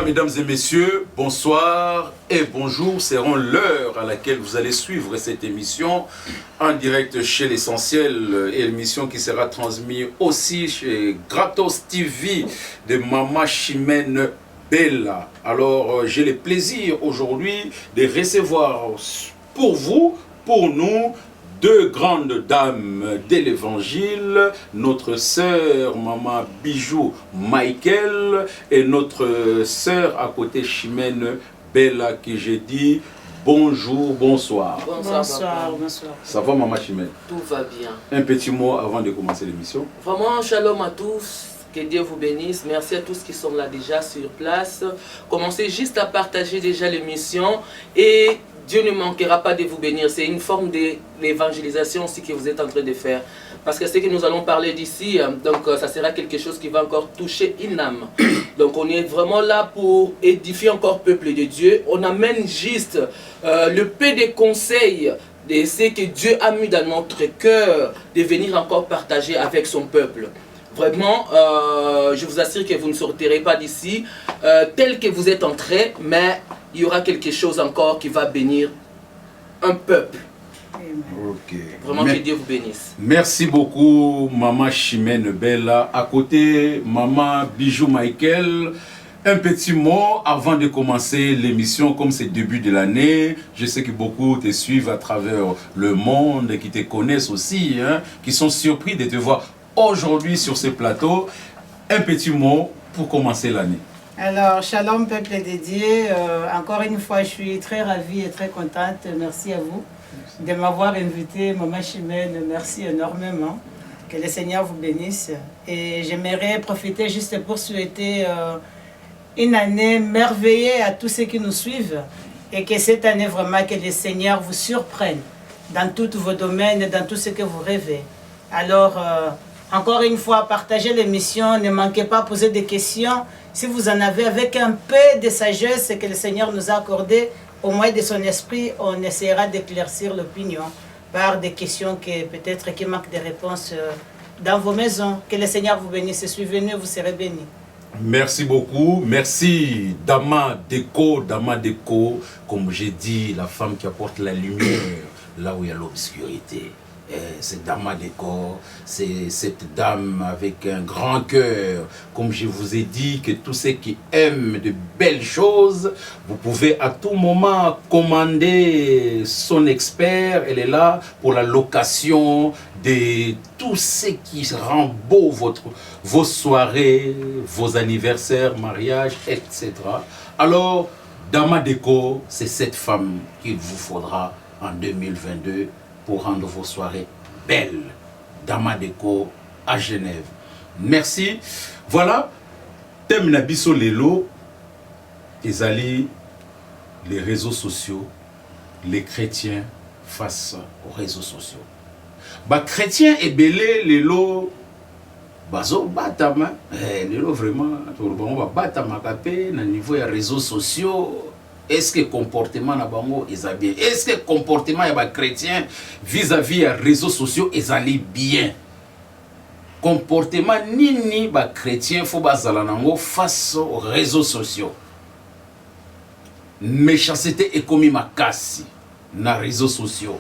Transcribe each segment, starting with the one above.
mesdames et messieurs, bonsoir et bonjour seront l'heure à laquelle vous allez suivre cette émission en direct chez l'Essentiel, émission qui sera transmise aussi chez Gratos TV de Maman Chimène Bella. Alors, j'ai le plaisir aujourd'hui de recevoir pour vous, pour nous, deux grandes dames de l'évangile, notre sœur Maman Bijou Michael et notre sœur à côté Chimène Bella qui j'ai dit bonjour, bonsoir. Bonsoir. Ça va Maman Chimène? Tout va bien. Un petit mot avant de commencer l'émission. Vraiment, shalom à tous. Que Dieu vous bénisse. Merci à tous qui sont là déjà sur place. Commencez juste à partager déjà l'émission et Dieu ne manquera pas de vous bénir. C'est une forme de l'évangélisation aussi que vous êtes en train de faire. Parce que ce que nous allons parler d'ici, donc ça sera quelque chose qui va encore toucher une âme. Donc on est vraiment là pour édifier encore le peuple de Dieu. On amène juste le peu de conseils de ce que Dieu a mis dans notre cœur de venir encore partager avec son peuple. Vraiment, je vous assure que vous ne sortirez pas d'ici tel que vous êtes entré, mais il y aura quelque chose encore qui va bénir un peuple. Ok. Vraiment que Dieu vous bénisse. Merci beaucoup Maman Chimène Bella. À côté, Maman Bijou Michael. Un petit mot avant de commencer l'émission, comme c'est le début de l'année. Je sais que beaucoup te suivent à travers le monde et qui te connaissent aussi, hein, qui sont surpris de te voir aujourd'hui sur ce plateau. Un petit mot pour commencer l'année. Alors, shalom peuple de Dieu, encore une fois je suis très ravie et très contente, merci à vous de m'avoir invité, Maman Chimène, merci énormément, que le Seigneur vous bénisse et j'aimerais profiter juste pour souhaiter une année merveilleuse à tous ceux qui nous suivent et que cette année vraiment que le Seigneur vous surprenne dans tous vos domaines, dans tout ce que vous rêvez. Alors, encore une fois, partagez l'émission, ne manquez pas de poser des questions. Si vous en avez avec un peu de sagesse que le Seigneur nous a accordé, au moins de son esprit, on essaiera d'éclaircir l'opinion par des questions qui peut-être qui manquent de réponses dans vos maisons. Que le Seigneur vous bénisse. Suivez-nous, vous serez bénis. Merci beaucoup. Merci Dama Déco, comme j'ai dit, la femme qui apporte la lumière là où il y a l'obscurité. C'est Dama Déco, c'est cette dame avec un grand cœur. Comme je vous ai dit, que tous ceux qui aiment de belles choses, vous pouvez à tout moment commander son expert. Elle est là pour la location de tout ce qui rend beau vos soirées, vos anniversaires, mariages, etc. Alors, Dama Déco, c'est cette femme qu'il vous faudra en 2022 pour rendre vos soirées belles. Dama Déco à Genève. Merci. Voilà. Thème Nabiso Lelo. Ezali, les réseaux sociaux, les chrétiens face aux réseaux sociaux. Bah, chrétiens et belé Lelo. Bazo batama. Lelo vraiment. On va batama capé na niveau des réseaux sociaux. Est-ce que le comportement na bango est bien? Est-ce que le comportement des chrétiens vis-à-vis des réseaux sociaux est bien? Comportement ni ba chrétien faut bazalanango face aux réseaux sociaux. Méchanceté est commis makasi na réseaux sociaux.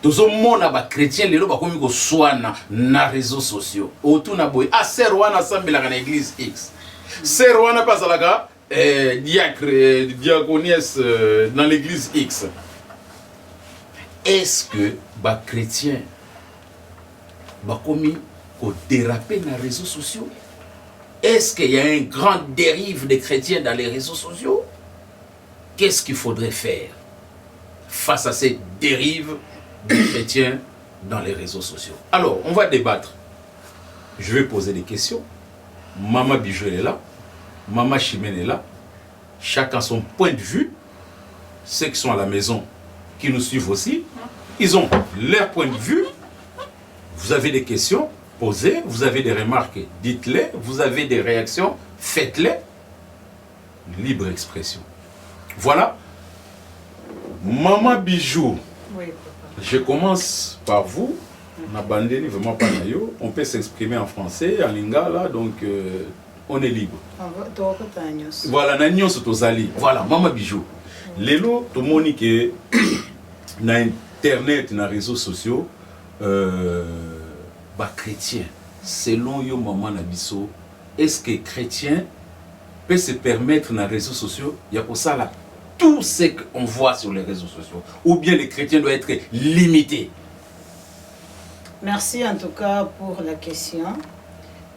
Tous les monde ba chrétien lelo ba komi ko swana na réseaux sociaux. Autour na boy a serwana sambela na église X. Serwana bazalaka diacre, diaconesse dans l'église X. Est-ce que les chrétiens ont commis au déraper dans les réseaux sociaux? Est-ce qu'il y a une grande dérive des chrétiens dans les réseaux sociaux? Qu'est-ce qu'il faudrait faire face à cette dérive des chrétiens dans les réseaux sociaux? Alors, on va débattre. Je vais poser des questions. Maman Bijou est là. Maman Chimène est là, chacun son point de vue. Ceux qui sont à la maison, qui nous suivent aussi, ils ont leur point de vue. Vous avez des questions, posez. Vous avez des remarques, dites-les. Vous avez des réactions, faites-les. Libre expression. Voilà. Maman Bijou, Oui, je commence par vous. On peut s'exprimer en français, en lingala, donc on est libre. Voilà, na nyonso tozali. Voilà, Mama Bijou. Lelo to moni que na internet, na réseaux sociaux ba chrétien. Selon yo maman na biso, est-ce que chrétien peut se permettre na réseaux sociaux, il y a pour ça là tout ce qu'on voit sur les réseaux sociaux, ou bien les chrétiens doivent être limités? Merci en tout cas pour la question.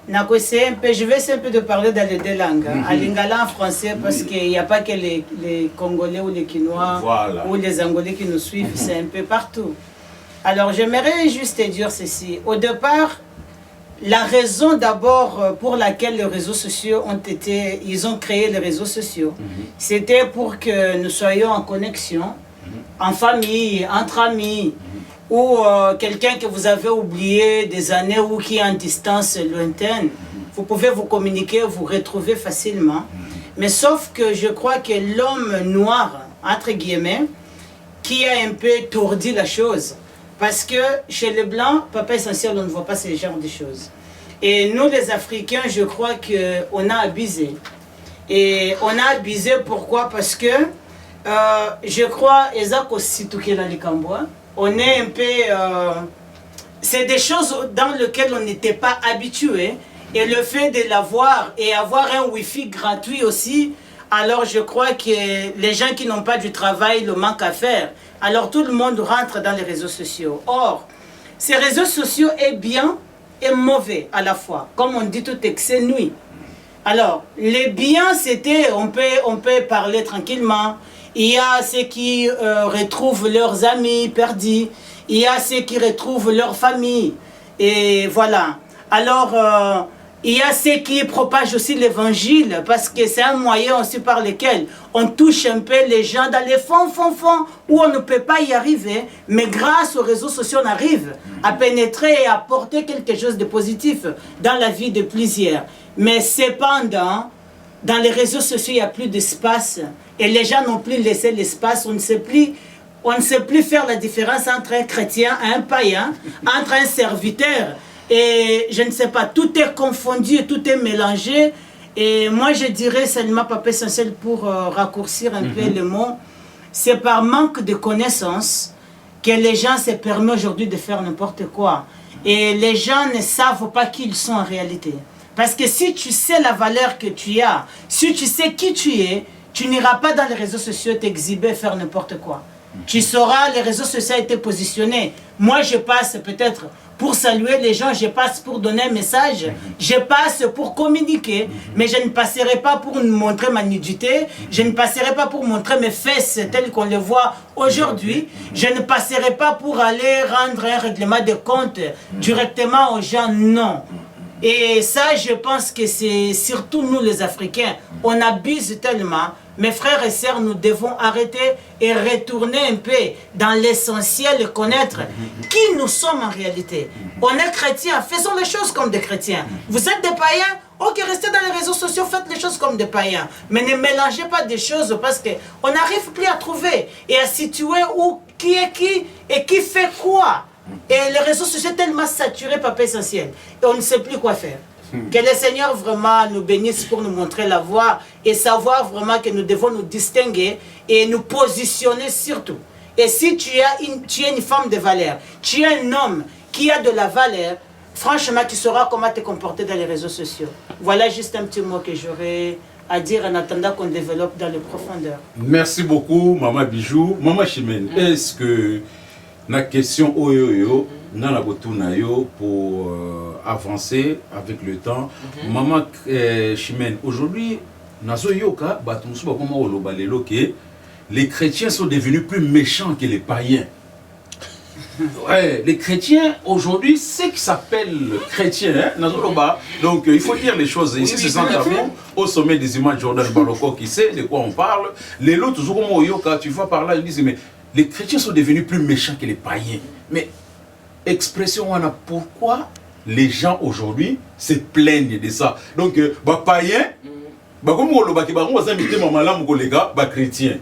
Je vais essayer un peu de parler dans les deux langues, en lingala, en français, parce qu'il n'y a pas que les Congolais ou les Quinois ou les Angolais qui nous suivent, c'est un peu partout. Alors j'aimerais juste te dire ceci. Au départ, la raison d'abord pour laquelle les réseaux sociaux ils ont créé les réseaux sociaux, c'était pour que nous soyons en connexion, en famille, entre amis, ou quelqu'un que vous avez oublié des années ou qui est en distance lointaine, vous pouvez vous communiquer, vous retrouver facilement. Mais sauf que je crois que l'homme noir, entre guillemets, qui a un peu tordu la chose. Parce que chez les Blancs, Papa Essentiel, on ne voit pas ce genre de choses. Et nous, les Africains, je crois qu'on a abusé. Et on a abusé, pourquoi? Parce que je crois, on est un peu... c'est des choses dans lesquelles on n'était pas habitué. Et le fait de l'avoir et avoir un Wi-Fi gratuit aussi, alors je crois que les gens qui n'ont pas du travail le manquent à faire. Alors tout le monde rentre dans les réseaux sociaux. Or, ces réseaux sociaux est bien et mauvais à la fois. Comme on dit, tout excès nuit. Alors, les biens, c'était, on peut parler tranquillement. Il y a ceux qui retrouvent leurs amis perdus. Il y a ceux qui retrouvent leur famille. Et voilà. Alors, il y a ceux qui propagent aussi l'évangile, parce que c'est un moyen aussi par lequel on touche un peu les gens dans les fonds, où on ne peut pas y arriver, mais grâce aux réseaux sociaux, on arrive à pénétrer et à apporter quelque chose de positif dans la vie de plusieurs. Mais cependant, dans les réseaux sociaux, il n'y a plus d'espace, et les gens n'ont plus laissé l'espace, on ne sait plus faire la différence entre un chrétien et un païen, entre un serviteur. Et je ne sais pas, tout est confondu, tout est mélangé. Et moi, je dirais seulement, Papa Essentiel, pour raccourcir un peu le mot, c'est par manque de connaissances que les gens se permettent aujourd'hui de faire n'importe quoi. Et les gens ne savent pas qui ils sont en réalité. Parce que si tu sais la valeur que tu as, si tu sais qui tu es, tu n'iras pas dans les réseaux sociaux t'exhiber, faire n'importe quoi. Tu sauras, les réseaux sociaux étaient positionnés. Moi, je passe peut-être pour saluer les gens, je passe pour donner un message, je passe pour communiquer, mais je ne passerai pas pour montrer ma nudité, je ne passerai pas pour montrer mes fesses telles qu'on les voit aujourd'hui, je ne passerai pas pour aller rendre un règlement de compte directement aux gens, non. Et ça, je pense que c'est surtout nous les Africains, on abuse tellement. Mes frères et sœurs, nous devons arrêter et retourner un peu dans l'essentiel et connaître qui nous sommes en réalité. On est chrétiens, faisons les choses comme des chrétiens. Vous êtes des païens, ok, restez dans les réseaux sociaux, faites les choses comme des païens. Mais ne mélangez pas des choses parce qu'on n'arrive plus à trouver et à situer où, qui est qui et qui fait quoi. Et les réseaux sociaux sont tellement saturés, Papa Essentiel, et on ne sait plus quoi faire. Que le Seigneur vraiment nous bénisse pour nous montrer la voie et savoir vraiment que nous devons nous distinguer et nous positionner surtout. Et si tu es une femme de valeur, tu es un homme qui a de la valeur, franchement tu sauras comment te comporter dans les réseaux sociaux. Voilà juste un petit mot que j'aurais à dire en attendant qu'on développe dans les profondeurs. Merci beaucoup, Maman Bijou. Maman Chimène, est-ce que la question Oyoyo, pour avancer avec le temps, Maman Chimène, aujourd'hui, les chrétiens sont devenus plus méchants que les païens. Ouais, les chrétiens aujourd'hui, c'est qui s'appelle chrétien, hein, donc il faut dire les choses. Ici, c'est sans tabou, au sommet des images Jordan Baloko qui sait de quoi on parle. Les lots, toujours comme Oyoka, tu vois par là, ils disent, mais les chrétiens sont devenus plus méchants que les païens. Mais expression, on a pourquoi les gens aujourd'hui se plaignent de ça. Donc, païen, comme on a invité maman chrétien.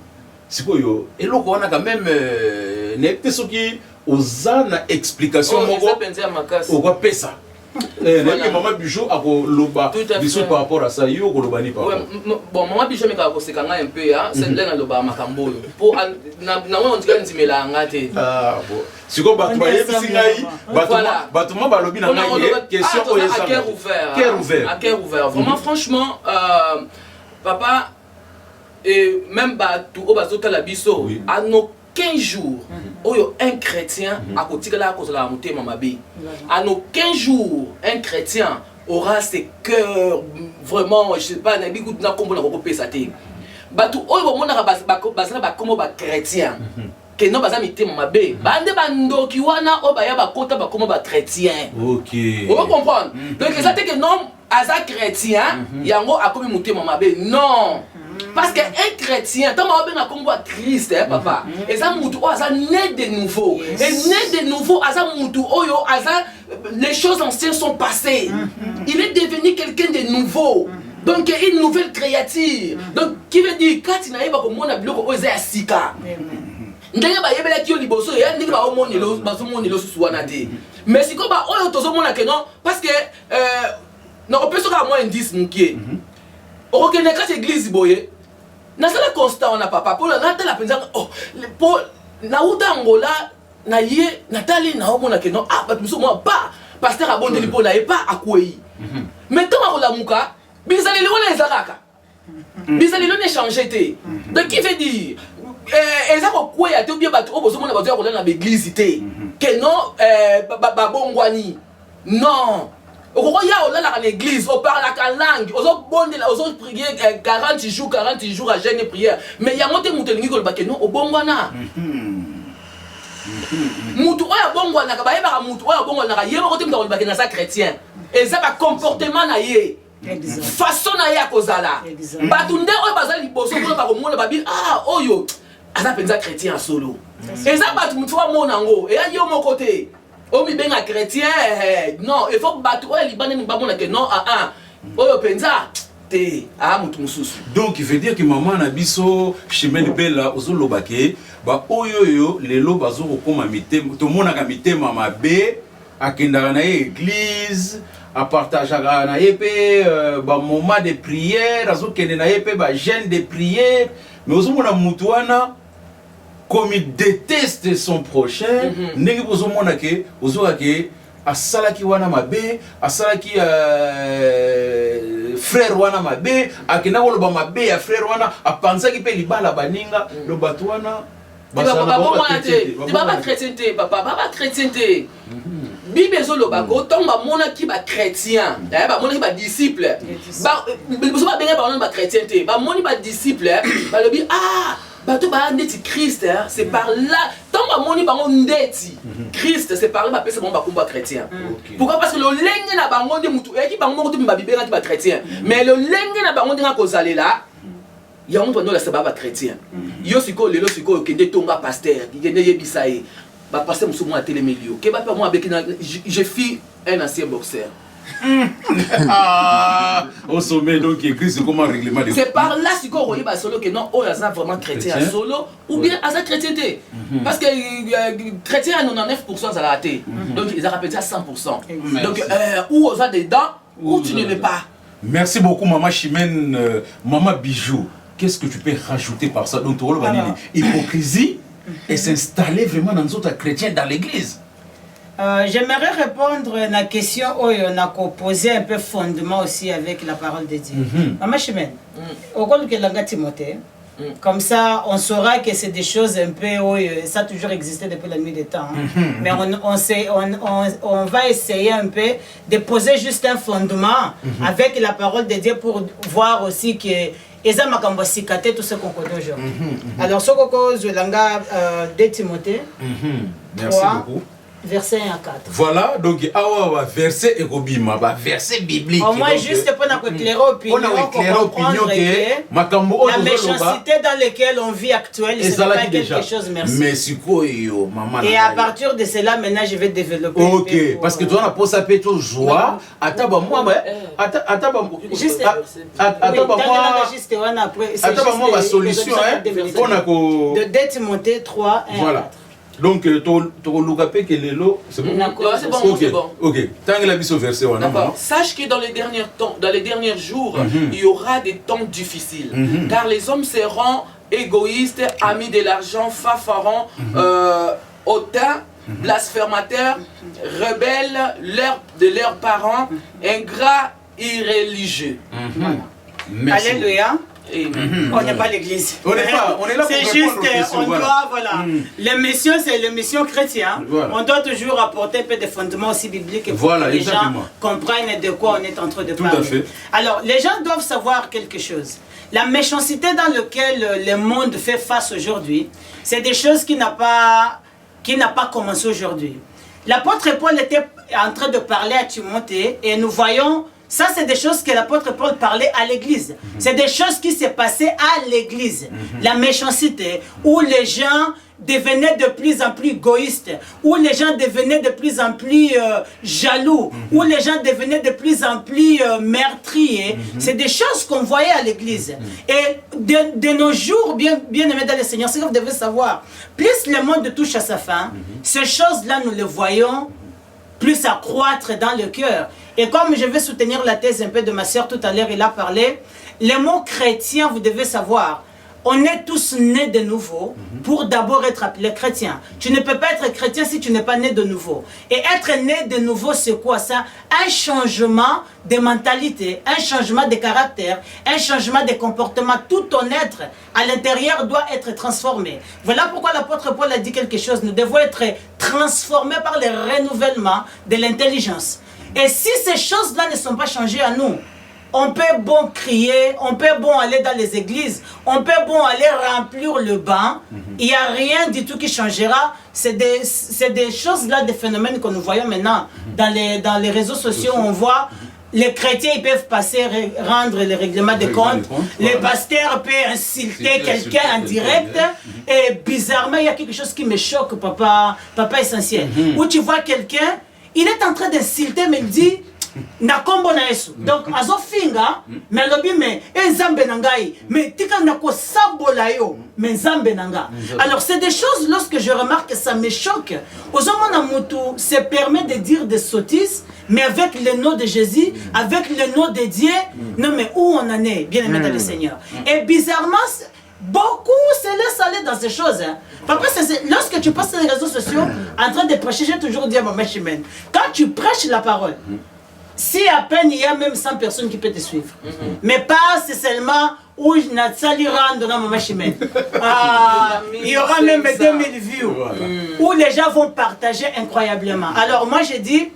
C'est quoi yo? Et là, on a quand même n'était ce qui aux explications. On va payer ça. Voilà. Maman Bijou a loba biso par rapport à ça yo ko lobani par rapport. Bon maman Bijou me ka ko sekanga un peu hein, c'est là na loba makambo yo. Po na on dirait ndimela ngate. Ah bon. Siko bato ba yebisi ngai, bato ma balobi na ngai question o yesa. À cœur ouvert. Vraiment franchement papa et même bato o bazota la biso à nos 15 jours, un chrétien à côté de la cause de la montée mamabi. À nos 15 jours, un chrétien aura ses cœurs vraiment, je sais pas, n'a pas de combo na repopé sa tête. Batou o bo mona ba comme ba chrétien. Que non ba mité mamabi. Bande bando ki wana o ba ya ba kota ba comme ba chrétien. OK. On va comprendre. Donc ça fait que non asa chrétien, yango a comme montée mamabi. Non. Parce qu'un chrétien, tant que tu as comme Christ, papa, et ça a né de nouveau. Et né de nouveau, les choses anciennes sont passées. Il est devenu quelqu'un de nouveau. Donc, une nouvelle créature. Donc, qui veut dire, quand tu n'as pas comme on a bloqué aux Asika. Ndenge ba yebela ki liboso ya ndenge ba omonelo bazomoni lo susuana te. Mais si ko ba oyo tozomona ke non parce que na opeso ka moi indice mukie. Ok, dans l'église, boye, na sala constat on a papa pour la tala penza oh pour na uda ngola na ye na tali na omona ke non ah bato moi pas pasteur abonde lipo na e pas akwei. Mais tant la muka bizali le ezakaka. Bizali le changer te. Donc qui veut dire ezako kwea te bien bato obozo mona bato ya kola na l'église te. Que non ba bongwani. Non. Au à l'église, on parle en langue, on a prié 40 jours à jeûne et prière. Mais il y a un autre qui est non, au bon wana. Moutou oya bon wana, kabaye ba moutou oya bon wana, yé ba kote mta na sa chrétien. Et ça va comportement na yé. Façon na yé a kozala. Batunde oya bazali boso ko ba komona babi ah oyo. Aza penza chrétien solo. Et ça bat moutou wa monango, et a yo mon côté. Oh mi benga chrétien non il faut battre ouais libanais ni bamona que non oyo penza te mutu mususu. Donc il veut dire que maman na biso chemin bella ozolobake ba oyo lelo bazo kokoma mité to mona ka mité mama be akendaka na église a partager na yepé ba moment de prière azokende na yepé ba jeûne de prière mais ozomona mutu wana comme il déteste son prochain, n'est-ce pas que a salaki wana mabe, a salaki frère wana mabe, a kena wolo ba mabe a frère wana, a pensa ki pe libala baninga, le batwana. Papa chrétienté, papa chrétienté. Bible zo lobako, tant ba mona ki ba chrétien, ba mona ki ba disciple. Ba so ba benga ba mona ba chrétienté, ba moni ba disciple, ba lobi ah bato ba ndeti Christ c'est par là tant ba moni bango ndeti Christ c'est par là ba pesa bango ba komba chrétien. Pourquoi? Parce que le lenge na bango de mutu e ki bango ko to ba bibera ki ba chrétien mais le lenge na bango ndinga kozalela ya on tono la sababa chrétien yo siko lelo siko kende tonga pasteur ki kende yebisa e ba pasteur musu mo atele melio ke ba pa mo avec je fis un ancien boxeur. Au sommet donc Christ comment règlement de c'est par là si qu'on voit solo que non oh ça vraiment chrétien solo ou bien à sa chrétienté parce que chrétien à 99% ça l'a raté donc ils ont rappelé à 100% donc ou aux dedans ou tu ne l'es pas. Merci beaucoup maman Chimène maman Bijou qu'est-ce que tu peux rajouter par ça donc tu vois l'hypocrisie et s'installer vraiment dans d'autres chrétiens dans l'église. J'aimerais répondre à la question où on a posé un peu fondement aussi avec la parole de Dieu. Maman Chimène, au cas où Timothée, comme ça on saura que c'est des choses un peu où ça a toujours existé depuis la nuit des temps. Mais on va essayer un peu de poser juste un fondement avec la parole de Dieu pour voir aussi que et ça m'a cambosikate tout ce qu'on connaît aujourd'hui. Alors ce que je l'anga de Timothée. Merci beaucoup. Verset 1 à 4. Voilà, donc awa verset ekobima, verset biblique. Au moins juste pour nous éclairer opinion que la méchanceté dans laquelle on vit actuellement, c'est pas quelque chose, merci. Mais c'est quoi yo maman? Et à partir de cela maintenant je vais développer. OK, parce que toi on a posé ça peut joie, ataba moi juste moi la solution hein. On a de 2 Timothée 3 1 à 4. Donc, Tokolukape Kelelo, c'est bon? C'est bon, c'est bon. Ok, tant que la mise au verset, d'accord. Sache que dans les derniers jours, il y aura des temps difficiles. Car les hommes seront égoïstes, amis de l'argent, fanfarons, hautains, blasphémateurs, rebelles de leurs parents, ingrats, irréligieux. Alléluia. On n'est pas l'église. On est là pour c'est juste, on doit, voilà. Les missions, c'est les missions chrétiennes. Voilà. On doit toujours apporter un peu de fondements aussi bibliques pour que les gens comprennent de quoi on est en train de parler. Tout à fait. Alors, les gens doivent savoir quelque chose. La méchanceté dans laquelle le monde fait face aujourd'hui, c'est des choses qui n'a pas commencé aujourd'hui. L'apôtre Paul était en train de parler à Timothée et nous voyons. Ça, c'est des choses que l'apôtre Paul parlait à l'église. C'est des choses qui s'est passées à l'église. La méchanceté, où les gens devenaient de plus en plus égoïstes, où les gens devenaient de plus en plus jaloux, où les gens devenaient de plus en plus meurtriers. C'est des choses qu'on voyait à l'église. Et de nos jours, bien aimés dans le Seigneur, ce que vous devez savoir, plus le monde touche à sa fin, ces choses-là, nous les voyons plus accroître dans le cœur. Et comme je vais soutenir la thèse un peu de ma sœur tout à l'heure, il a parlé, les mots chrétiens, vous devez savoir, on est tous nés de nouveau pour d'abord être appelés chrétiens. Tu ne peux pas être chrétien si tu n'es pas né de nouveau. Et être né de nouveau, c'est quoi ça? Un changement de mentalité, un changement de caractère, un changement de comportement. Tout ton être à l'intérieur doit être transformé. Voilà pourquoi l'apôtre Paul a dit quelque chose. Nous devons être transformés par le renouvellement de l'intelligence. Et si ces choses-là ne sont pas changées à nous, on peut bon crier, on peut bon aller dans les églises, on peut bon aller remplir le banc, il n'y a rien du tout qui changera. C'est des choses-là, des phénomènes que nous voyons maintenant dans les réseaux sociaux. On voit les chrétiens, ils peuvent passer, rendre les règlements de compte. Les pasteurs peuvent insulter quelqu'un en direct. Et bizarrement, il y a quelque chose qui me choque, papa essentiel. Où tu vois quelqu'un, il est en train d'insulter, mais il dit na kombo na Yesu. Donc azo finga mais lobi mais nzambe nangai mais tika nako sabola yo mais nzambe nanga. Alors c'est des choses, lorsque je remarque, ça me choque. Ozomona mutu se permet de dire des sottises, mais avec le nom de Jésus, avec le nom de Dieu. Non mais où on en est, bien aimé dans le Seigneur. Et bizarrement, beaucoup se laissent aller dans ces choses. Papa, lorsque tu passes sur les réseaux sociaux en train de prêcher, j'ai toujours dit à ma chimène, quand tu prêches la parole, si à peine il y a même 100 personnes qui peuvent te suivre, mais pas c'est seulement où je n'ai pas dans ma chimène. Il y aura même 2000 views où les gens vont partager incroyablement. Alors moi je dis,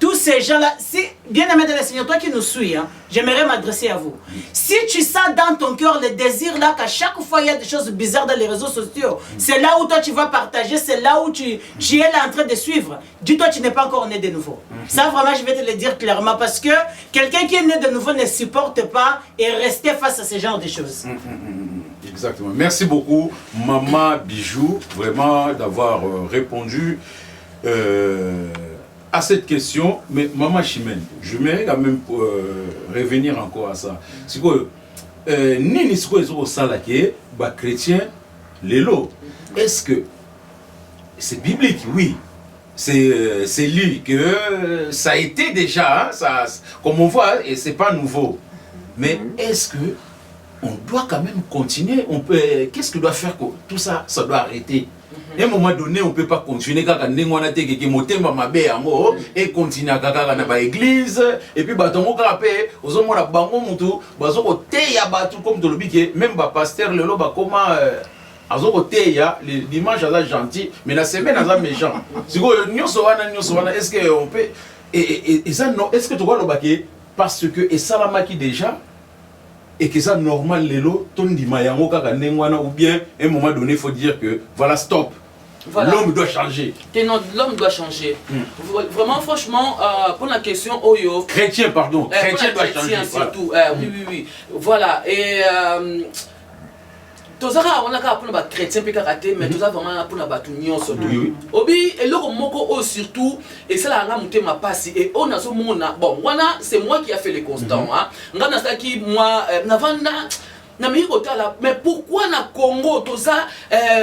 tous ces gens-là, si, bien aimé de le Seigneur, toi qui nous suis, j'aimerais m'adresser à vous. Si tu sens dans ton cœur le désir là qu'à chaque fois il y a des choses bizarres dans les réseaux sociaux, c'est là où toi tu vas partager, c'est là où tu es là en train de suivre. Dis-toi, tu n'es pas encore né de nouveau. Ça vraiment, je vais te le dire clairement, parce que quelqu'un qui est né de nouveau ne supporte pas et rester face à ce genre de choses. Exactement. Merci beaucoup, Maman Bijou, vraiment d'avoir répondu à cette question. Mais Maman Chimène, je voudrais quand même revenir encore à ça. C'est que Nini Siko Salake, chrétien, l'élo. Est-ce que c'est biblique? Oui. C'est lui que ça a été déjà, hein, ça, comme on voit, et c'est pas nouveau. Mais est-ce que on doit quand même continuer? On peut, qu'est-ce que doit faire? Tout ça, ça doit arrêter. À un moment donné, on ne peut pas continuer quand on a été et continuer à l'église. Et puis, on a fait, comme tu le dis, même le pasteur, comment le dimanche, c'est gentil, mais la semaine, c'est méchant. Est-ce qu'on peut. Et ça, est-ce que tu vois le baquet? Parce que, et ça, la déjà. Et que ça normal lelo ton di mayango kaka nengwana, ou bien à un moment donné il faut dire que voilà, stop, voilà. L'homme doit changer. L'homme doit changer. Vraiment, franchement, pour la question Oyo, chrétien, pardon, chrétien doit changer surtout. Voilà. Oui, voilà. Et tozaka on a ka pour chrétien pe karaté, mais tozaka vraiment pour na batu nyonso. Obi eloko moko surtout, et ça la nga mutema pasi, et on a ce mona bon voilà, c'est moi qui a fait les constants, hein ngana ça qui moi navanda Mais pourquoi na Congo, tout ça,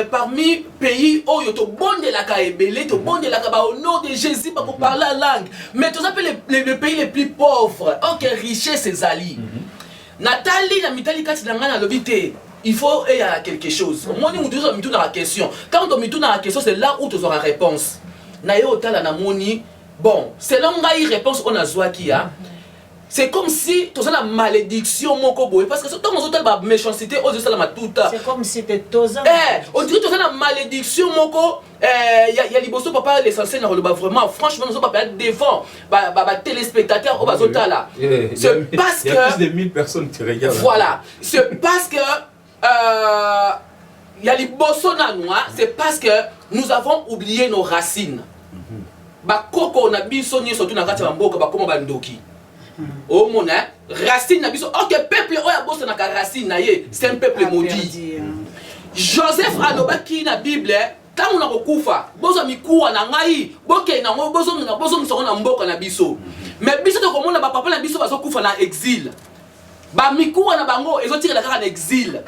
parmi pays où il y a bon de la Kaébélé, tout bon de la Kaba, au nom de Jésus, pour parler la langue. Mais tout ça, les pays les plus pauvres, ok, richesse et zali. Nathalie, la mitali, quand tu as l'obité, il faut y a quelque chose. Moi, nous disons que la question. Quand on met tout dans la question, c'est là où tu auras la réponse. Bon, selon la réponse, on a zoa qui a. C'est comme si tu as la malédiction, mon kobo. Parce que c'est la méchanceté, c'est comme si tu es on dirait que tu as la malédiction, mon kobo. Il y a les bossos, papa, l'essentiel, vraiment, franchement, nous sommes pas devant téléspectateurs au bazota là. C'est parce que. Il y a plus de 1000 personnes qui regardent. Voilà. C'est parce que. Il y a les bossos c'est parce que nous avons oublié nos racines. Bakoko na biso ni surtout na kati ya mboka bakoma bandoki. Oh mon racine na biso. OK, peuple oya bosso na racine na ye, c'est un peuple maudit. Joseph alobaki na Bible, tant on a kokufa, bozo mikuwa na ngai, boke na bozo na mboka na biso. Mais biso to komona ba papa na biso bazo kufa na exil. Ba mikuwa na bango ezotira la kaka na exil.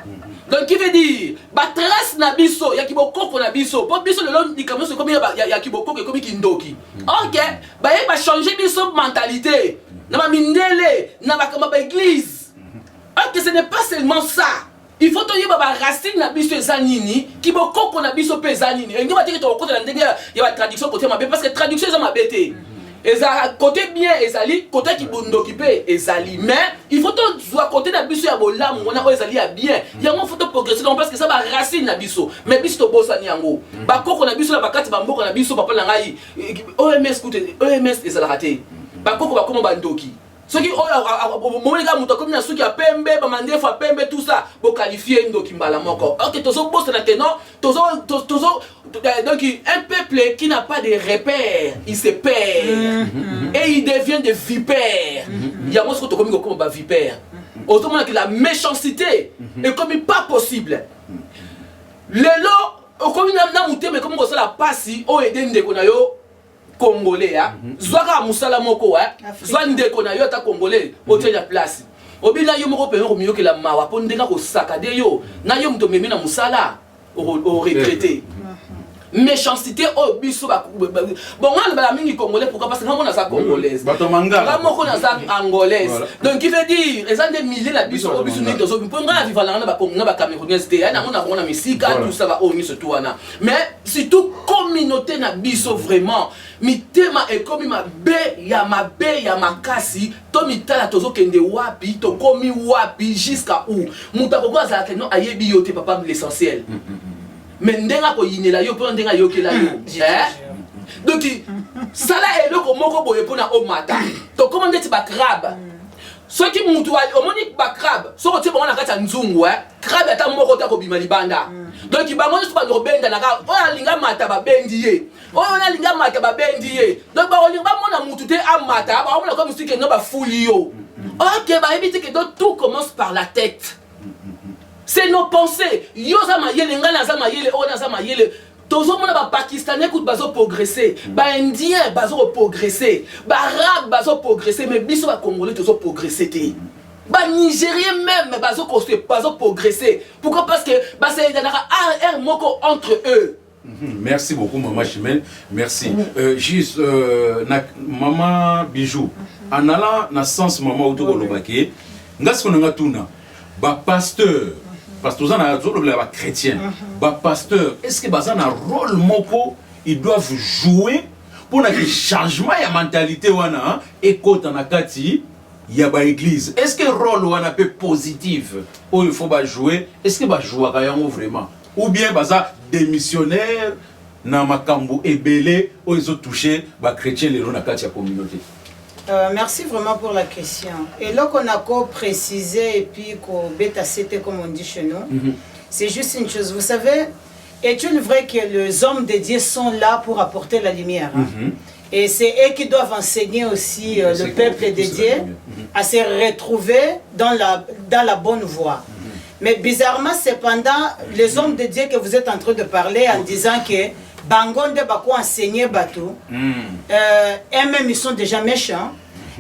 Donc qui veut dire ba trace na biso ya kibokoko na biso po biso le long dikamo so comme ya kibokoko comme kindoki. OK, ba changer biso mentalité na ba mindele na ba église. OK, ce n'est pas seulement ça. Il faut que tu aies des racines na biso ezanini kibokoko na biso pe ezanini. Et ngi ba tiki to côté la ndenge ya traduction côté mabe parce que traduction ça m'a bêté. Ezali côté bien ezali côté kibundoki pe ezali mais il faut to soit côté na biso ya bolamu wana o ezali ya bien yango faut to progresser donc parce que ça ba racine na biso mais biso to bosani yango ba koko na biso na bakati ba mboko na biso papa na ngai OMS écoutez OMS ezala raté ba koko ba komo bandoki ceux qui monika muto comme na suki ya pembe ba mandefu ya pembe tout ça bo qualifier ndoki mbala moko OK tozo bossa na teno tozo donc un peuple qui n'a pas de repères il se perd et il devient des vipères il y a moi ce que comme ba vipère autrement que la méchanceté est comme pas possible lelo comme na muté mais comme ça la passi o aider ndeko na yo Congolais, Zwaka Moussala Moko, Zwande Konayo ta Congolais, au la place. Obina yo moko peno mieux que la mawa pondenga ko sakade yo. Na yo mto memena Moussala au retraité. Méchanceté au biso ba bon on va la mingi congolais pourquoi parce que on a ça congolaise. Batomanga. Moko na ça angolaise. Donc qui veut dire les des milliers la biso au biso ni tozo ponga vivre là ba Congo ba camerounaise te na on a misika tout ça va au ni surtout wana. Mais surtout communauté na biso vraiment mitema e komi mabe ya makasi to mitala tozo kende wapi to komi wapi jusqu'à où mutako za que non ayebi yote papa l'essentiel. Mais ndenga ko yinela yo pe ndenga yo kela yo donc ça là est le moko boye pona o mata to comment dit ba crabe ce qui mutu au monique ba crabe so ko teba na kata nzungu crabe ata moko ta ko bima libanda donc ba ngoni so ba robenda na ka o alinga mata ba bendi ye o na linga mata ba bendi ye donc ba olinga ba mona mutu te amata ba mona comme si que no ba fuli yo OK ba éviter que tout commence par la tête. C'est nos pensées. Yo za mayele ngana za mayele ona za mayele. Tozo mona ba pakistanais kout bazo progresser, ba indien bazo progresser, ba arabe bazo progresser mais biso ba congolais tozo progresser té. Ba nigérien même bazo progresser. Pourquoi parce que ba c'est un moko entre eux. Merci beaucoup maman Chimène, merci. Juste maman Bijou. En allant na sens maman autour de l'obaki, ngas konanga tuna ba pasteur parce que nous sommes chrétiens. Pasteur, est-ce que vous avez un rôle moko ils doivent jouer pour que changement de mentalité et quand on a kati il y a ba église. Est-ce que rôle wana peu positif où il faut jouer? Est-ce que va jouer vraiment ou bien baza des missionnaires na makambo ebele où ils ont touché ba chrétiens les na kati ya communauté? Merci vraiment pour la question. Et là qu'on a précisé et puis qu'on bêta c'était comme on dit chez nous, c'est juste une chose. Vous savez, est-il vrai que les hommes de Dieu sont là pour apporter la lumière et c'est eux qui doivent enseigner aussi le peuple de Dieu à se retrouver dans la bonne voie. Mais bizarrement, cependant, les hommes de Dieu que vous êtes en train de parler en disant que Bangonde Bako enseigner bateau, eux-mêmes ils sont déjà méchants.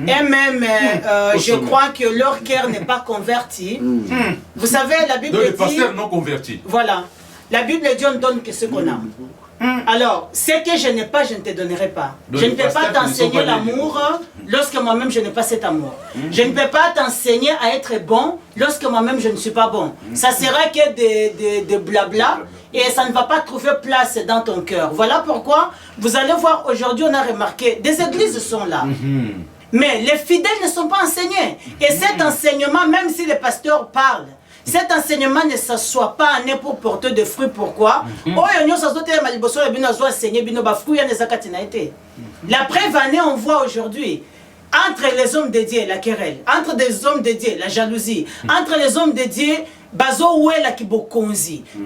Et même, je crois que leur cœur n'est pas converti. Vous savez, la Bible donc, dit... les pasteurs non convertis. Voilà. La Bible dit, on ne donne que ce qu'on a. Alors, ce que je n'ai pas, je ne te donnerai pas. Donc, je ne peux pas t'enseigner l'amour les... lorsque moi-même je n'ai pas cet amour. Je ne peux pas t'enseigner à être bon lorsque moi-même je ne suis pas bon. Ça sera que des blabla et ça ne va pas trouver place dans ton cœur. Voilà pourquoi vous allez voir aujourd'hui, on a remarqué, des églises sont là. Mais les fidèles ne sont pas enseignés. Et cet enseignement, même si les pasteurs parlent, cet enseignement ne s'assoit pas né pour porter de fruits. Pourquoi? La preuve année, on voit aujourd'hui, entre les hommes de Dieu, la querelle, entre des hommes de Dieu, la jalousie, entre les hommes de Dieu,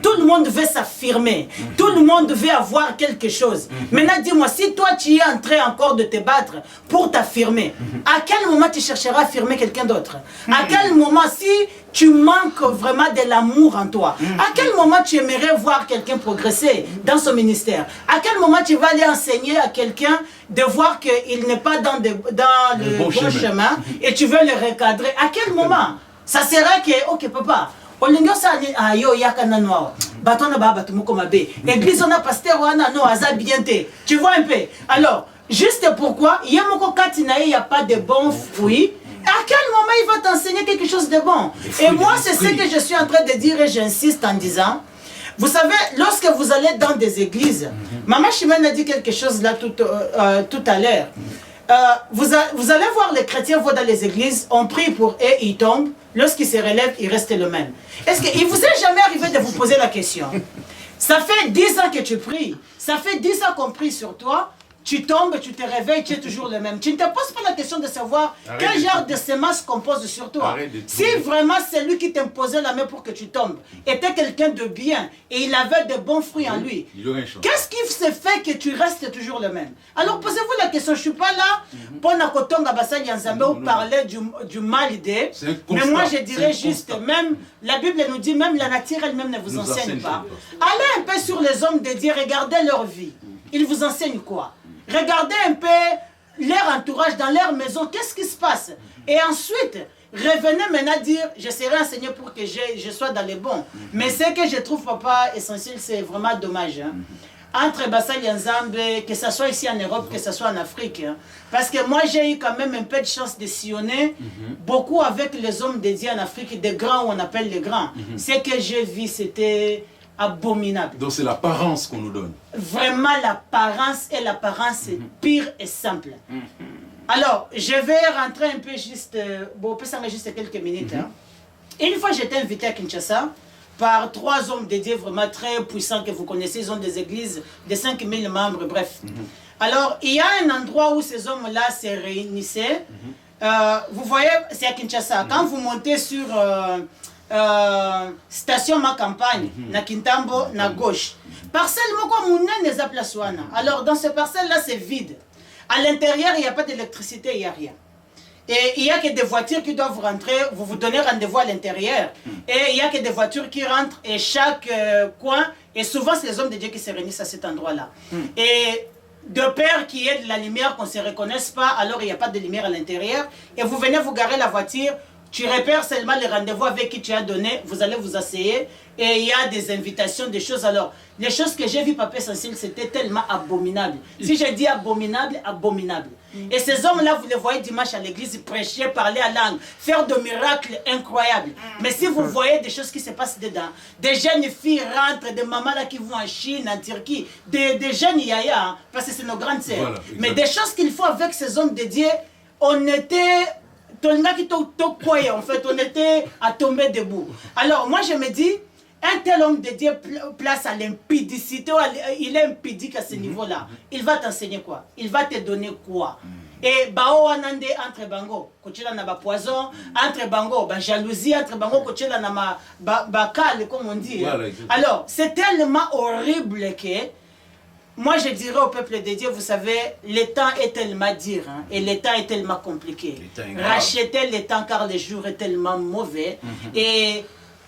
tout le monde veut s'affirmer, tout le monde veut avoir quelque chose. Maintenant, dis-moi, si toi tu es en train encore de te battre pour t'affirmer, à quel moment tu chercheras à affirmer quelqu'un d'autre? À quel moment, si tu manques vraiment de l'amour en toi, à quel moment tu aimerais voir quelqu'un progresser dans son ministère? À quel moment tu vas aller enseigner à quelqu'un de voir qu'il n'est pas dans le bon chemin et tu veux le recadrer? À quel moment? Ça serait que, ok papa, tu vois un peu. Alors, juste pourquoi il n'y a pas de bons fruits. À quel moment il va t'enseigner quelque chose de bon? Et moi, c'est ce que je suis en train de dire et j'insiste en disant, vous savez, lorsque vous allez dans des églises, Maman Chimène a dit quelque chose là tout à l'heure. Vous allez voir les chrétiens vont dans les églises, on prie pour eux, ils tombent. Lorsqu'ils se relèvent, ils restent le même. Est-ce qu'il vous est jamais arrivé de vous poser la question? Ça fait 10 ans que tu pries, ça fait 10 ans qu'on prie sur toi, tu tombes, tu te réveilles, tu es toujours le même. Tu ne te poses pas la question de savoir quel genre de sémence compose sur toi. Si vraiment c'est lui qui t'imposait la main pour que tu tombes, était quelqu'un de bien et il avait de bons fruits en lui, qu'est-ce qui se fait que tu restes toujours le même? Alors posez-vous la question, je ne suis pas là pour parler du mal idée, mais moi je dirais juste, même la Bible nous dit, même la nature elle-même ne vous enseigne pas. Allez un peu sur les hommes de Dieu, regardez leur vie. Ils vous enseignent quoi? Regardez un peu leur entourage dans leur maison, qu'est-ce qui se passe? Et ensuite, revenez maintenant dire, je serai enseigné pour que je sois dans les bons. Mais ce que je trouve, papa, essentiel, c'est vraiment dommage. Hein? Entre Bassal et Nzambe, que ce soit ici en Europe, que ce soit en Afrique. Hein? Parce que moi, j'ai eu quand même un peu de chance de sillonner beaucoup avec les hommes dédiés en Afrique, des grands, on appelle les grands. Ce que j'ai vu, c'était abominable. Donc c'est l'apparence qu'on nous donne. Vraiment l'apparence, et l'apparence est pire et simple. Alors, je vais rentrer un peu juste, bon, ça me juste quelques minutes. Hein. Une fois, j'étais invité à Kinshasa par 3 hommes dédiés vraiment très puissants que vous connaissez. Ils ont des églises de 5000 membres, bref. Alors, il y a un endroit où ces hommes-là se réunissaient. Vous voyez, c'est à Kinshasa. Quand vous montez sur... station ma campagne na Kintambo na gauche parcelle moko munene za place wana. Alors dans ce parcelle là c'est vide, à l'intérieur il n'y a pas d'électricité, il n'y a rien, et il n'y a que des voitures qui doivent rentrer. Vous vous donnez rendez-vous à l'intérieur et il n'y a que des voitures qui rentrent, et chaque coin, et souvent c'est les hommes de Dieu qui se réunissent à cet endroit là. Et de peur qu'il y ait de la lumière, qu'on ne se reconnaisse pas, alors il n'y a pas de lumière à l'intérieur, et vous venez vous garer la voiture. Tu repères seulement les rendez-vous avec qui tu as donné, vous allez vous asseoir et il y a des invitations, des choses. Alors, les choses que j'ai vues, Papa Essentiel, c'était tellement abominable. Si je dis abominable, abominable. Et ces hommes-là, vous les voyez dimanche à l'église, prêcher, parler à langue, faire de miracles incroyables. Mais si vous voyez des choses qui se passent dedans, des jeunes filles rentrent, des mamans là qui vont en Chine, en Turquie, des jeunes yaya, hein, parce que c'est nos grandes sœurs. Voilà, mais des choses qu'il faut avec ces hommes de Dieu, on était... en fait, on était à tomber debout. Alors, moi, je me dis, un tel homme de Dieu place à l'impudicité, il est impudique à ce niveau-là. Il va t'enseigner quoi? Il va te donner quoi? Et bao anande entre bango, kochela na ba poison, entre bango, ba jalousie, entre bango, kochela na ba kale, comme on dit. Voilà, alors, c'est tellement horrible que moi, je dirais au peuple de Dieu, vous savez, le temps est tellement dur, hein, et le temps est tellement compliqué. Rachetez le temps car le jour est tellement mauvais. Et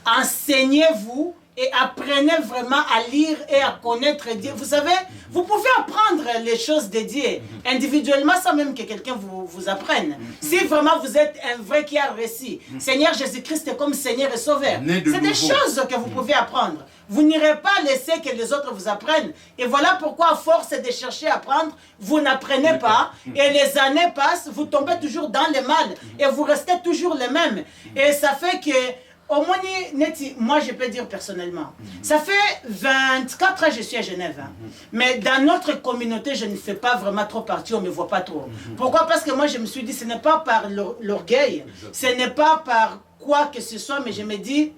enseignez-vous et apprenez vraiment à lire et à connaître Dieu. Vous savez, vous pouvez apprendre les choses de Dieu individuellement sans même que quelqu'un vous apprenne. Si vraiment vous êtes un vrai qui a réussi, Seigneur Jésus-Christ est comme Seigneur et Sauveur. C'est des choses que vous pouvez apprendre. Vous n'irez pas laisser que les autres vous apprennent. Et voilà pourquoi, à force de chercher à apprendre, vous n'apprenez pas. Et les années passent, vous tombez toujours dans le mal. Et vous restez toujours les mêmes. Et ça fait que, au moins, moi je peux dire personnellement, ça fait 24 ans que je suis à Genève. Mais dans notre communauté, je ne fais pas vraiment trop partie, on ne me voit pas trop. Pourquoi? Parce que moi je me suis dit, ce n'est pas par l'orgueil, ce n'est pas par quoi que ce soit, mais je me dis,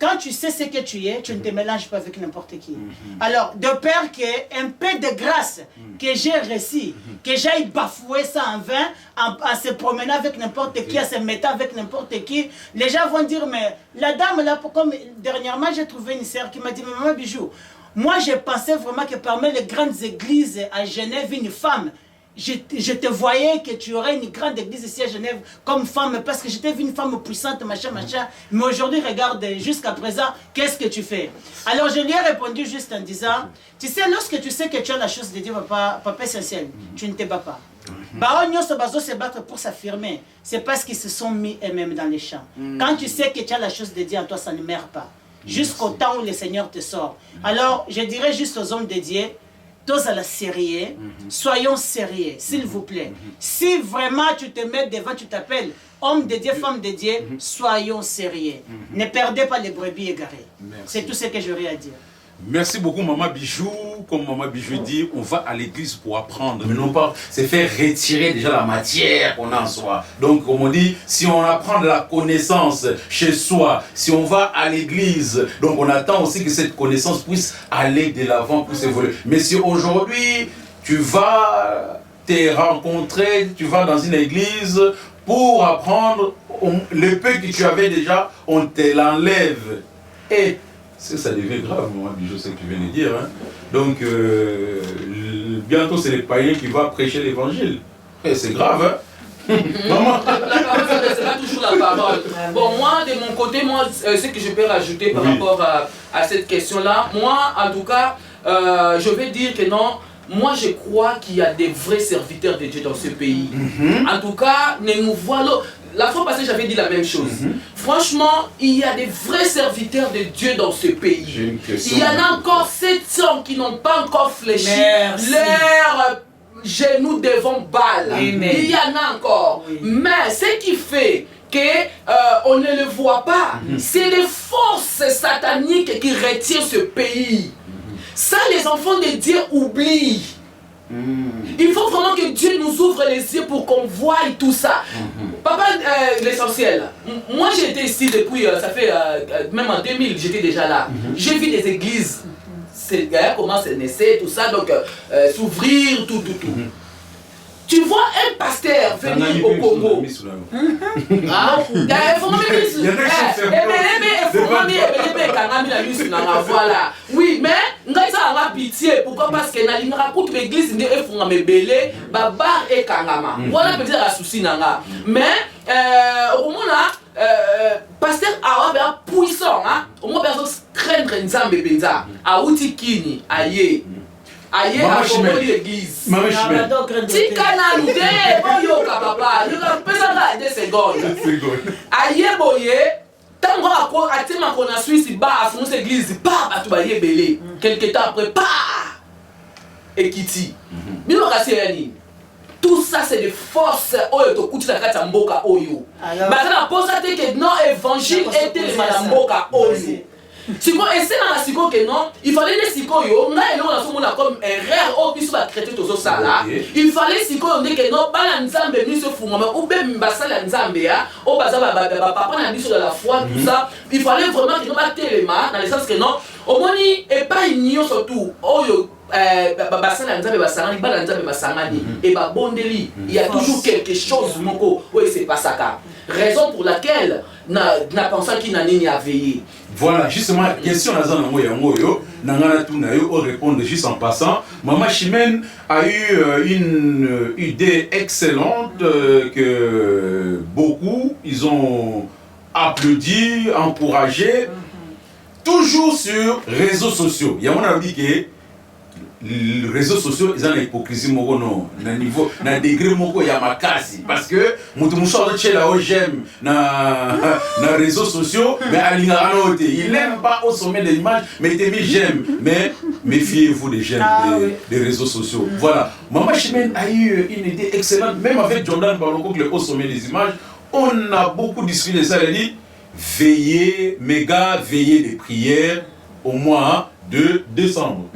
quand tu sais ce que tu es, tu ne te mélanges pas avec n'importe qui. Alors, de peur qu'un peu de grâce que j'ai reçu, que j'aille bafouer ça en vain, en se promener avec n'importe qui, en se mettant avec n'importe qui, les gens vont dire, mais la dame là, comme dernièrement j'ai trouvé une sœur qui m'a dit, maman Bijou, moi je pensais vraiment que parmi les grandes églises à Genève, une femme, je te voyais que tu aurais une grande église ici à Genève comme femme, parce que je t'ai vu une femme puissante, machin, machin. Mais aujourd'hui, regarde, jusqu'à présent, qu'est-ce que tu fais? Alors je lui ai répondu juste en disant, tu sais, lorsque tu sais que tu as la chose de Dieu, papa essentiel, tu ne te bats pas. Se battre pour s'affirmer, c'est parce qu'ils se sont mis eux-mêmes dans les champs. Quand tu sais que tu as la chose de Dieu en toi, ça ne meurt pas. Jusqu'au temps où le Seigneur te sort. Alors, je dirais juste aux hommes de Dieu, tous à la sérieux, soyons sérieux, s'il vous plaît. Si vraiment tu te mets devant, tu t'appelles homme de Dieu, femme de Dieu, soyons sérieux. Ne perdez pas les brebis égarées. C'est tout ce que j'aurais à dire. Merci beaucoup, Maman Bijou. Comme Maman Bijou dit, on va à l'église pour apprendre, mais non pas c'est faire retirer déjà la matière qu'on a en soi. Donc, comme on dit, si on apprend de la connaissance chez soi, si on va à l'église, donc on attend aussi que cette connaissance puisse aller de l'avant, puisse évoluer. Mais si aujourd'hui, tu vas te rencontrer, tu vas dans une église pour apprendre, le peu que tu avais déjà, on te l'enlève. Et ça devient grave, moi, je sais ce que tu viens de dire. Hein. Donc, bientôt, c'est les païens qui vont prêcher l'évangile. C'est grave, hein. Maman. La parole, c'est pas toujours la parole. Bon, moi, de mon côté, moi, ce que je peux rajouter par rapport à cette question-là, moi, en tout cas, je vais dire que non. Moi, je crois qu'il y a des vrais serviteurs de Dieu dans ce pays. En tout cas, ne nous voilà. La fois passée, j'avais dit la même chose. Franchement, il y a des vrais serviteurs de Dieu dans ce pays. Il y en a encore 700 qui n'ont pas encore fléchi leurs genoux devant Baal. Il y en a encore. Mais ce qui fait qu'on ne le voit pas, c'est les forces sataniques qui retirent ce pays. Ça, les enfants de Dieu oublient. Il faut vraiment que Dieu nous ouvre les yeux pour qu'on voie tout ça. Papa, l'essentiel. Moi, j'ai été ici depuis, ça fait, même en 2000, j'étais déjà là. J'ai vu des églises, comment ça naissait, tout ça, donc s'ouvrir, tout. Tu vois un pasteur venir au Congo. Voilà. Oui, mais ça a pitié. Pourquoi? Parce que dans l'église, il faut me belé, babar et kangama. Voilà peut-être la souci nanga. Mais au moment là, pasteur a puissant. Au moins personne craindre nzambe benza. A uti kini aye. Aïe, à l'église. Tika na lude, boyoka papa. Pesa 2 secondes. Aïe boye, tango ako atima kona Suisse ba afunu l'église, pa batu ba yebele. Quelque temps après, pa ekiti. Bino kaseyani. Tout ça c'est des forces oyo to kuti na kati ya mboka oyo. Ba na posa te que non évangile était le mboka oyo. Siko essaie dans la siko que non, il fallait les siko yo, nga elo na somo na comme erreur au biso ba traiter to ça là. Il fallait siko on dit que non, ba la nzambe biso fungama ou be mbasa la nzambe ya, o baza ba papa na biso de la foi tout ça. Il fallait vraiment que non ba téléma dans le sens que non, au moni et pas ignon surtout. Oyo basala nzambe basangani, ba la nzambe basangani et ba bondeli, il y a toujours quelque chose moko, ouais c'est pas ça ka. Raison pour laquelle n'a pensé qu'il n'a ni à veiller. Voilà, justement, la question Nangana Tunayo, on répond juste en passant. Maman Chimène a eu une idée excellente que beaucoup, ils ont applaudi, encouragé. toujours sur réseaux sociaux. Il y a un dit que les réseaux sociaux, ils ont l'hypocrisie na niveau, na degré moko ya makasi parce que mutu musoro tchela o j'aime na réseaux sociaux mais alinga anote il n'aime pas au sommet de l'image mais t'es mis j'aime mais méfiez-vous des j'aime des réseaux sociaux. Voilà, Maman Chimène a eu une idée excellente même avec Jordan Baloko le au sommet des images. On a beaucoup discuté de ça, elle dit veillez, méga veillez des prières au mois de décembre.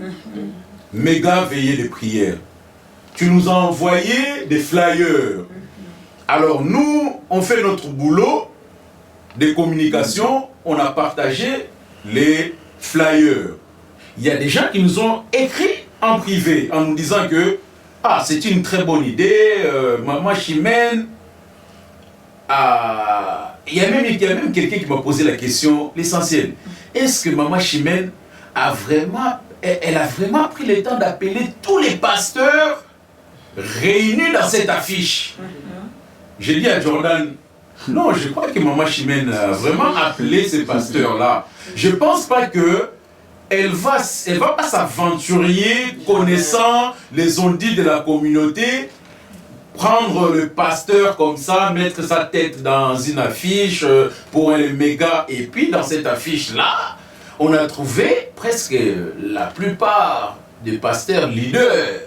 Méga veillée de prière. Tu nous as envoyé des flyers. Alors nous, on fait notre boulot de communication, on a partagé les flyers. Il y a des gens qui nous ont écrit en privé en nous disant que c'est une très bonne idée, Maman Chimène. Il y a même quelqu'un qui m'a posé la question, l'essentiel. Est-ce que Maman Chimène elle a vraiment pris le temps d'appeler tous les pasteurs réunis dans cette affiche? J'ai dit à Jordan, non, je crois que Maman Chimène a vraiment appelé ces pasteurs-là. Je ne pense pas qu'elle va pas s'aventurer connaissant les ondits de la communauté, prendre le pasteur comme ça, mettre sa tête dans une affiche pour un méga, et puis dans cette affiche-là, on a trouvé presque la plupart des pasteurs leaders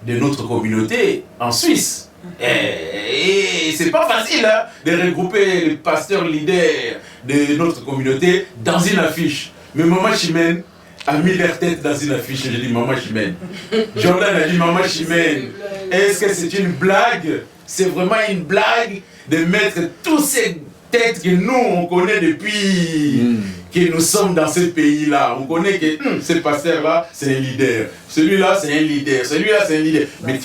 de notre communauté en Suisse. Et c'est pas facile de regrouper les pasteurs leaders de notre communauté dans une affiche. Mais Maman Chimène a mis leur tête dans une affiche et j'ai dit Maman Chimène. Jordan a dit Maman Chimène, est-ce que c'est une blague? C'est vraiment une blague de mettre tous ces têtes que nous on connaît depuis que nous sommes dans ce pays-là. On connaît que ce pasteur-là, c'est un leader. Celui-là, c'est un leader. Celui-là, c'est un leader. Mais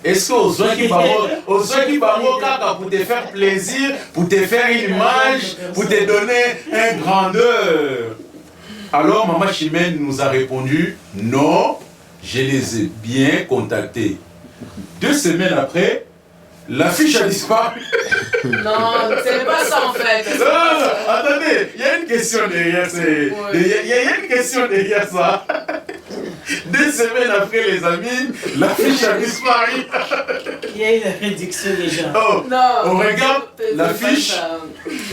est-ce qu'aux gens qui parlent pour te faire plaisir, pour te faire une image, pour te donner une grandeur? Alors, Maman Chimène nous a répondu, non, je les ai bien contactés. 2 semaines après, l'affiche a disparu. Non, ce n'est pas ça en fait. Non, attendez, il y a une question derrière ça. Il y a une question derrière ça. 2 semaines après, les amis, l'affiche a disparu. Il y a une réduction des gens. On regarde l'affiche,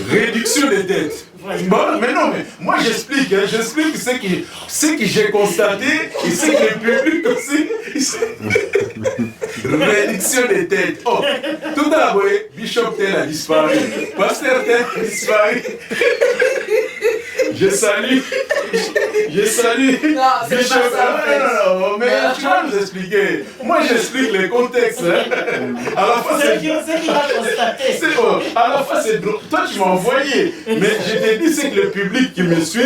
réduction des dettes. Bon, mais non, mais moi j'explique, j'explique ce que j'ai constaté et ce que le public aussi. Réduction des têtes. Tout à l'heure, Bishop Tel a disparu, Pasteur Tel a disparu. Je salue. Non, c'est Bishop. pas ça, Non, mais tu vas nous expliquer. Moi j'explique les contextes. À la fois c'est qui va constater. C'est bon. À la fois c'est drôle. Toi tu m'as envoyé, mais je t'ai dit c'est que le public qui me suit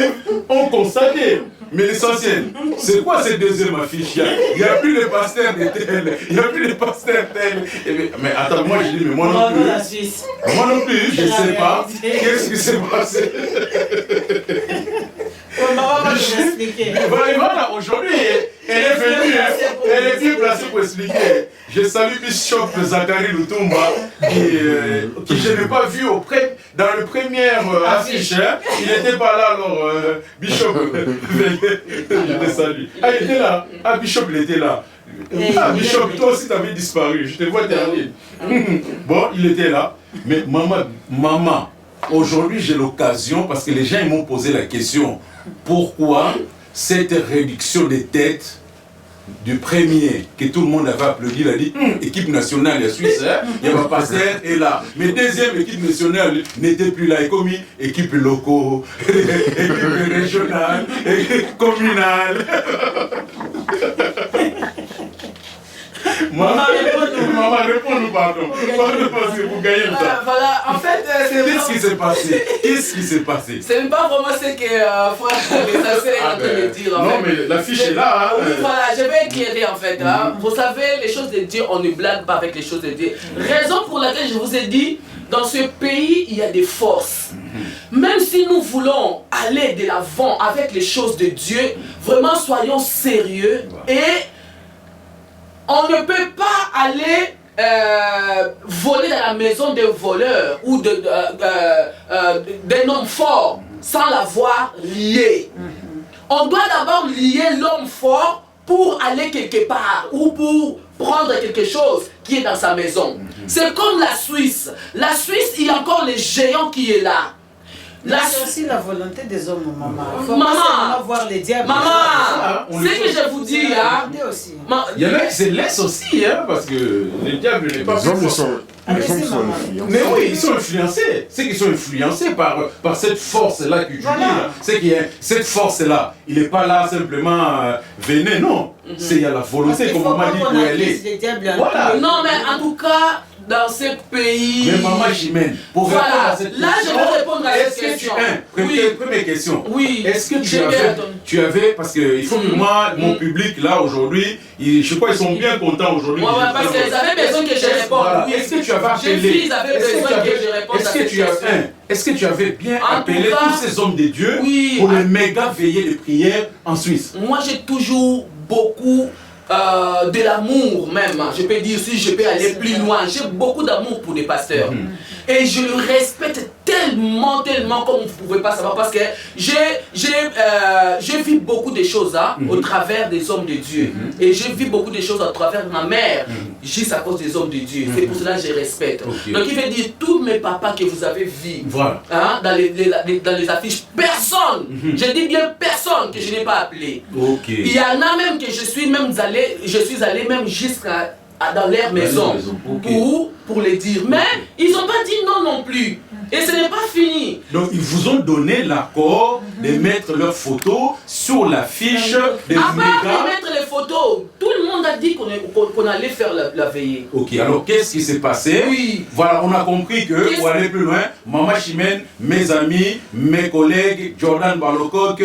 ont constaté. Mais l'essentiel, c'est quoi cette deuxième affiche? Il n'y a plus les pasteurs de tel, il n'y a plus les pasteurs tel. Mais attends, moi je dis, mais moi non plus. Moi non plus, je ne sais pas. Qu'est-ce qui s'est passé? Maman va nous expliquer. Voilà, aujourd'hui, elle est venue placée pour expliquer. Je salue Bishop Zachary Lutumba, qui je n'ai pas vu dans le première affiche. Il n'était pas là, alors Bishop, je te salue. Il était là. Bishop, il était là. Bishop, toi aussi, tu avais disparu. Je te vois dernier. Bon, il était là. Mais maman, aujourd'hui, j'ai l'occasion, parce que les gens ils m'ont posé la question, pourquoi cette réduction des têtes du premier que tout le monde avait applaudi, il a dit équipe nationale la Suisse, il y a un pasteur est là. Mais deuxième équipe nationale n'était plus là, et comme équipe locale, équipe régionale, équipe communale. Maman, réponds-nous, pardon. Parce que vous gagnez le temps. Voilà, en fait, qu'est-ce qui s'est passé? Qu'est-ce qui s'est passé? C'est même pas vraiment ce que frère les Assais est en train de dire. Non, mais l'affiche est là. Oui, voilà, je vais éclairer en fait. Vous savez, les choses de Dieu, on ne blague pas avec les choses de Dieu. Raison pour laquelle je vous ai dit, dans ce pays, il y a des forces. Même si nous voulons aller de l'avant avec les choses de Dieu, vraiment soyons sérieux et on ne peut pas aller voler dans la maison des voleurs ou d'un homme fort. sans l'avoir lié. On doit d'abord lier l'homme fort pour aller quelque part ou pour prendre quelque chose qui est dans sa maison. C'est comme la Suisse. La Suisse, il y a encore les géants qui est là. C'est aussi la volonté des hommes, maman. Il faut Maman, pas voir les diables. Maman, c'est que je vous dis, hein. Il y en a qui se laissent aussi, hein, parce que le diable n'est pas... Les hommes sont Allez-y, maman. Mais oui, ils sont influencés. C'est qu'ils sont influencés par cette force-là que tu dis. Là. C'est qu'il y a cette force-là. Il n'est pas là simplement venez, non. C'est il y a la volonté, comme maman dit, pour aller. Voilà. Non, mais en tout cas, dans ce pays... Mais maman Chimène, pour voilà. répondre à cette là, question... je vais répondre à cette question. Première question. Oui. Est-ce que tu avais... Parce qu'il faut que moi, mon public, là, aujourd'hui, je crois qu'ils sont bien contents aujourd'hui. Ouais, parce qu'ils avaient besoin que je réponde. Voilà. Oui. Est-ce que tu avais appelé... Ils avaient besoin que je réponde à cette question. Est-ce que tu avais bien En appelé tout cas, tous ces hommes de Dieu oui, pour le méga veillée de prière en Suisse? Moi, j'ai toujours beaucoup de l'amour même. Je peux dire, si je peux aller plus loin, j'ai beaucoup d'amour pour les pasteurs. Et je le respecte tellement, comme vous ne pouvez pas savoir, parce que j'ai vu beaucoup de choses au travers des hommes de Dieu. Et j'ai vu beaucoup de choses à travers ma mère, juste à cause des hommes de Dieu. C'est pour cela que je respecte. Okay. Donc il veut dire, tous mes papas que vous avez vus voilà. dans les affiches, personne, je dis bien personne que je n'ai pas appelé. Okay. Il y en a même que je suis allé même jusqu'à dans leur maison okay. pour les dire. Mais ils n'ont pas dit non plus. Et ce n'est pas fini. Donc ils vous ont donné l'accord de mettre leurs photos sur l'affiche des À part méga. de mettre les photos, tout le monde a dit qu'on allait faire la veillée. Ok, alors qu'est-ce qui s'est passé? Oui. Voilà, on a compris que, pour aller plus loin, Maman Chimène, mes amis, mes collègues, Jordan Balokok,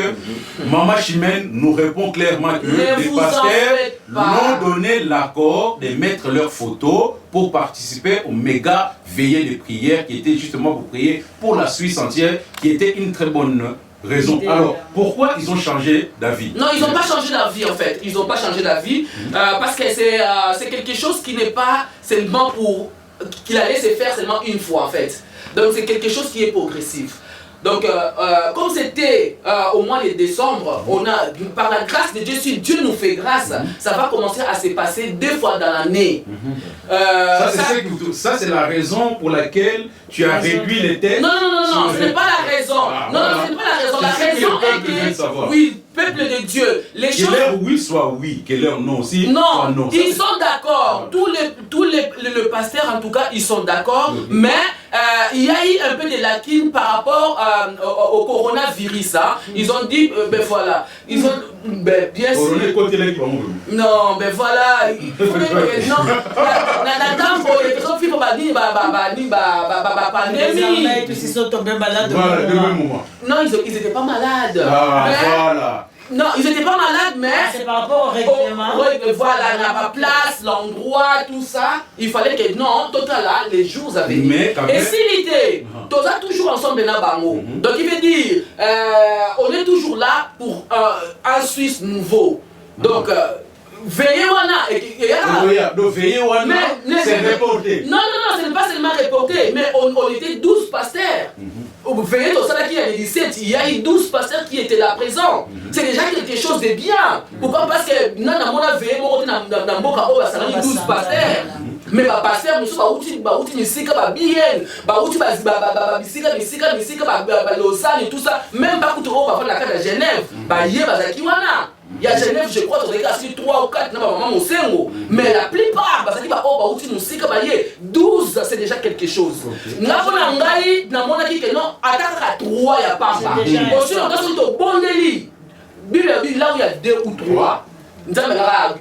Maman Chimène nous répond clairement que les pasteurs n'ont donné l'accord de mettre leurs photos pour participer au méga veillée de prière qui était justement pour prier pour la Suisse entière, qui était une très bonne raison. Alors, pourquoi ils ont changé d'avis? Non, ils n'ont pas changé d'avis en fait. Ils n'ont pas changé d'avis parce que c'est quelque chose qui n'est pas seulement pour... qu'il allait se faire seulement une fois en fait. Donc c'est quelque chose qui est progressif. Donc, comme c'était au mois de décembre, on a, par la grâce de Dieu, si Dieu nous fait grâce, ça va commencer à se passer 2 fois dans l'année. Ça, c'est la raison pour laquelle tu as réduit les têtes. Non, ce n'est pas la raison. Non, ce n'est pas la raison. La raison est que, oui, peuple de Dieu, les choses... Que leur oui soit oui, que leur non aussi soit non. Ils sont d'accord. Tous les pasteurs, en tout cas, ils sont d'accord. Mais il y a eu un peu de lacunes par rapport au coronavirus. Ils ont dit, ben voilà, ils ont, ben bien sûr. Non, ben voilà. Non, pandémie. Tous ils sont tombés malades. Voilà, de même moment. Non, ils n'étaient pas malades. Voilà. Non, ils n'étaient pas malades, mais... C'est par rapport au règlement. Voilà, il n'y a pas place, l'endroit, tout ça. Il fallait que, non, total là, les jours avaient dit. Et s'il était, tous toujours ensemble dans Bango. Donc il veut dire, on est toujours là pour un Suisse nouveau. Donc, veillez Wana. Donc veillez Wana, c'est reporté. Non, ce n'est pas seulement reporté, mais on était 12 pasteurs. Vous voyez, dans ça qui a 17, il y a eu 12 pasteurs qui étaient là présents. C'est déjà quelque chose de bien. Pourquoi? Parce que nous avons veillé dans Mboka, on a 12 pasteurs. Mais les pasteurs, nous sommes et tout ça. Même pas quand on va faire la carte à Genève. Il y a Genève, je crois, on est sur 3 ou 4, mais la plupart, 12, c'est déjà quelque chose. Nous avons là où il y a 2 ou 3, nous avons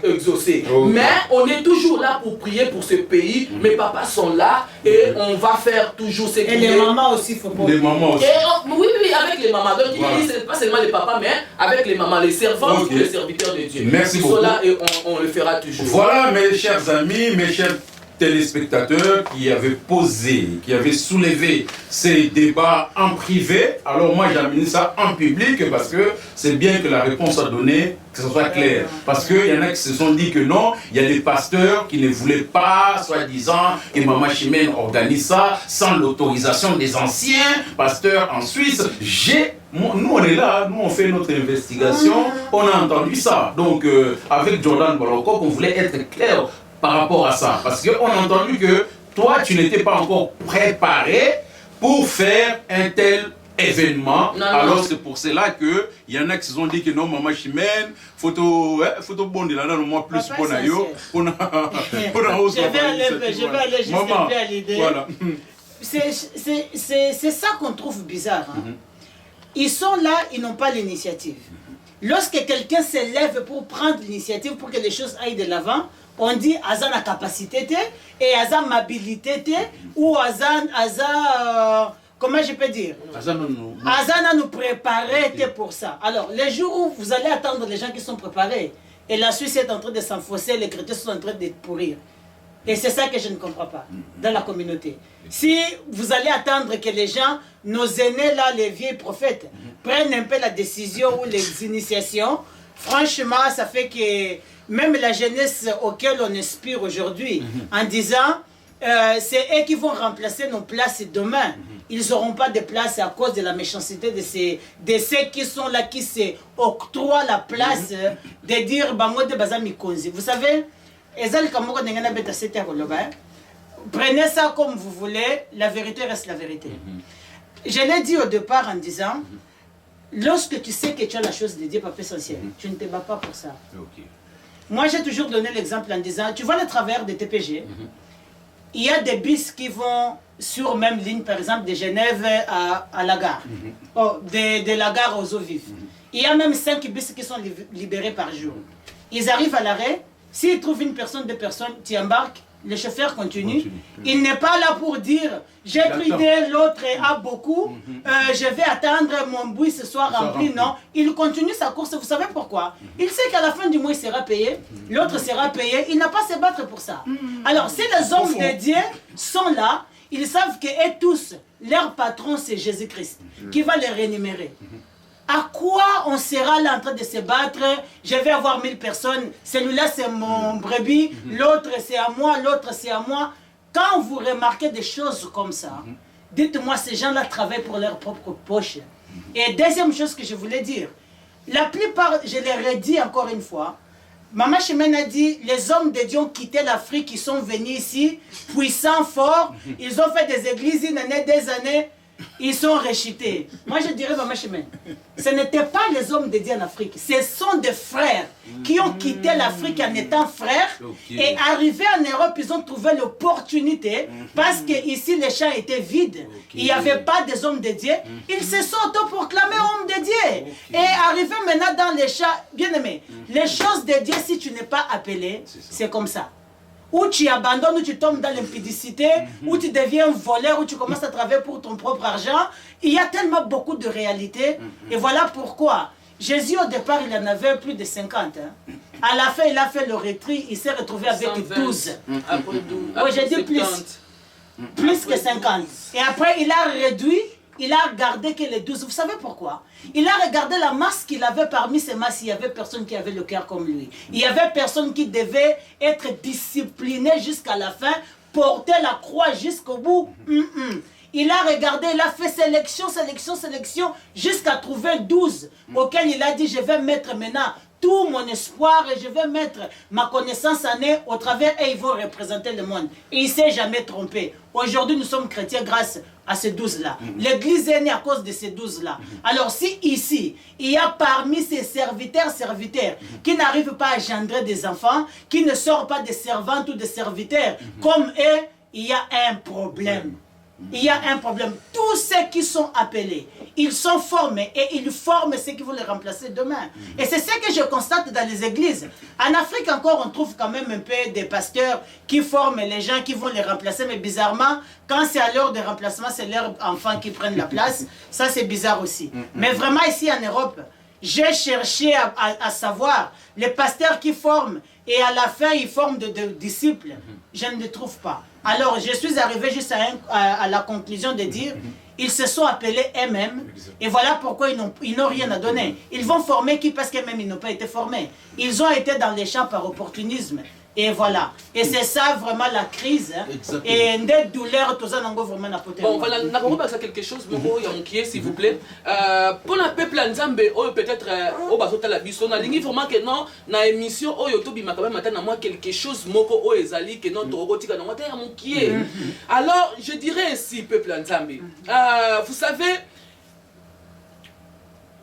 exaucé. Mais on est toujours là pour prier pour ce pays. Mes papas sont là et on va faire toujours ce qu'il y a. Et les mamans aussi, il faut pas. Les mamans aussi. Oui, avec les mamans. Donc il dit, ce n'est pas seulement les papas, mais avec les mamans, les servants, les serviteurs de Dieu. Merci beaucoup. Ils sont là et on le fera toujours. Voilà mes chers amis, mes chers téléspectateurs qui avaient posé, qui avaient soulevé ces débats en privé. Alors moi j'ai amené ça en public parce que c'est bien que la réponse soit donnée, que ce soit clair. Parce qu'il y en a qui se sont dit que non, il y a des pasteurs qui ne voulaient pas, soi-disant, que Mama Chimène organise ça sans l'autorisation des anciens pasteurs en Suisse. Nous on est là, nous on fait notre investigation, on a entendu ça. Donc avec Jordan Boloko, on voulait être clair par rapport à ça. Parce qu'on a entendu que toi, tu n'étais pas encore préparé pour faire un tel événement. Alors c'est pour cela qu'il y en a qui se sont dit que non, Mama Chimène, photo bon de la moi plus pour Nayo. Je vais aller juste un peu à l'idée. Voilà. C'est ça qu'on trouve bizarre. Hein. Ils sont là, ils n'ont pas l'initiative. Lorsque quelqu'un se lève pour prendre l'initiative, pour que les choses aillent de l'avant, on dit Azan a capacité et Azan mobilité ou Azan comment je peux dire, Azan a nous préparé pour ça. Alors les jours où vous allez attendre les gens qui sont préparés et la Suisse est en train de s'enfoncer, les chrétiens sont en train de pourrir. Et c'est ça que je ne comprends pas dans la communauté. Si vous allez attendre que les gens, nos aînés là, les vieux prophètes, prennent un peu la décision ou les initiations, franchement, ça fait que même la jeunesse auquel on aspire aujourd'hui, en disant, c'est eux qui vont remplacer nos places demain. Ils n'auront pas de place à cause de la méchanceté de ceux qui sont là, qui se octroient la place de dire, vous savez, prenez ça comme vous voulez, la vérité reste la vérité. Je l'ai dit au départ en disant, lorsque tu sais que tu as la chose de Dieu, papa essentiel, tu ne te bats pas pour ça. Moi, j'ai toujours donné l'exemple en disant, tu vois le travers des TPG, il y a des bus qui vont sur même ligne, par exemple, de Genève à la gare, de la gare aux eaux vives. Il y a même 5 bus qui sont libérés par jour. Ils arrivent à l'arrêt, s'ils trouvent une personne, 2 personnes, tu embarques, le chauffeur continue. Il n'est pas là pour dire j'ai tridé, l'autre a beaucoup, je vais attendre mon bouille ce soir rempli. Non, il continue sa course. Vous savez pourquoi? Il sait qu'à la fin du mois il sera payé, l'autre sera payé, il n'a pas à se battre pour ça. Alors si les hommes de Dieu sont là, ils savent qu'eux tous, leur patron c'est Jésus-Christ qui va les rémunérer. À quoi on sera là en train de se battre? Je vais avoir 1000 personnes, celui-là c'est mon brebis, l'autre c'est à moi, l'autre c'est à moi. Quand vous remarquez des choses comme ça, dites-moi, ces gens-là travaillent pour leur propre poche. Et deuxième chose que je voulais dire, la plupart, je l'ai redit encore une fois, Mama Chimène a dit, les hommes de Dieu ont quitté l'Afrique, ils sont venus ici, puissants, forts, ils ont fait des églises une année, des années, ils sont rechutés. Moi je dirais, Mama Chimène, ce n'étaient pas les hommes de Dieu en Afrique, ce sont des frères qui ont quitté l'Afrique en étant frères et arrivés en Europe, ils ont trouvé l'opportunité parce que ici les champs étaient vides, il n'y avait pas des hommes de Dieu, ils se sont autoproclamés hommes de Dieu. Et arrivés maintenant dans les champs, bien aimé, les choses de Dieu, si tu n'es pas appelé, c'est comme ça. Ou tu abandonnes, ou tu tombes dans l'impudicité, ou tu deviens voleur, ou tu commences à travailler pour ton propre argent. Il y a tellement beaucoup de réalités. Et voilà pourquoi Jésus, au départ, il en avait plus de 50. Hein. À la fin, il a fait le retrait, il s'est retrouvé avec 12. Après 12. Oui, j'ai dit plus. Plus que 50. Et après, il a réduit. Il a regardé que les 12, vous savez pourquoi? Il a regardé la masse qu'il avait parmi ces masses, il n'y avait personne qui avait le cœur comme lui. Il y avait personne qui devait être discipliné jusqu'à la fin, porter la croix jusqu'au bout. Il a regardé, il a fait sélection, jusqu'à trouver 12, auxquels il a dit, je vais mettre maintenant tout mon espoir et je vais mettre ma connaissance en eux au travers et ils vont représenter le monde. Et il ne s'est jamais trompé. Aujourd'hui, nous sommes chrétiens grâce à ces 12-là. L'église est née à cause de ces 12-là. Alors si ici, il y a parmi ces serviteurs qui n'arrivent pas à engendrer des enfants, qui ne sortent pas des servantes ou des serviteurs, comme eux, il y a un problème. Il y a un problème. Tous ceux qui sont appelés, ils sont formés et ils forment ceux qui vont les remplacer demain. Et c'est ce que je constate dans les églises. En Afrique encore, on trouve quand même un peu des pasteurs qui forment les gens qui vont les remplacer. Mais bizarrement, quand c'est à l'heure de remplacement, c'est leurs enfants qui prennent la place. Ça, c'est bizarre aussi. Mais vraiment, ici en Europe, J'ai cherché à savoir les pasteurs qui forment et à la fin ils forment de disciples. Je ne les trouve pas. Alors je suis arrivé juste à la conclusion de dire ils se sont appelés eux-mêmes et voilà pourquoi ils n'ont rien à donner. Ils vont former qui parce qu'eux-mêmes ils n'ont pas été formés. Ils ont été dans les champs par opportunisme. Et voilà. Et c'est ça vraiment la crise. Hein. Et des douleurs, tout ça, vraiment bon, voilà, nous avons quelque chose, s'il vous plaît. Pour le peuple Nzambe, peut-être au bateau la biso, on a dit vraiment que non, dans l'émission, il m'a quand même matin moi quelque chose, moko o ezali que non, torotika non, alors je dirais ainsi, peuple Nzambe. Vous savez,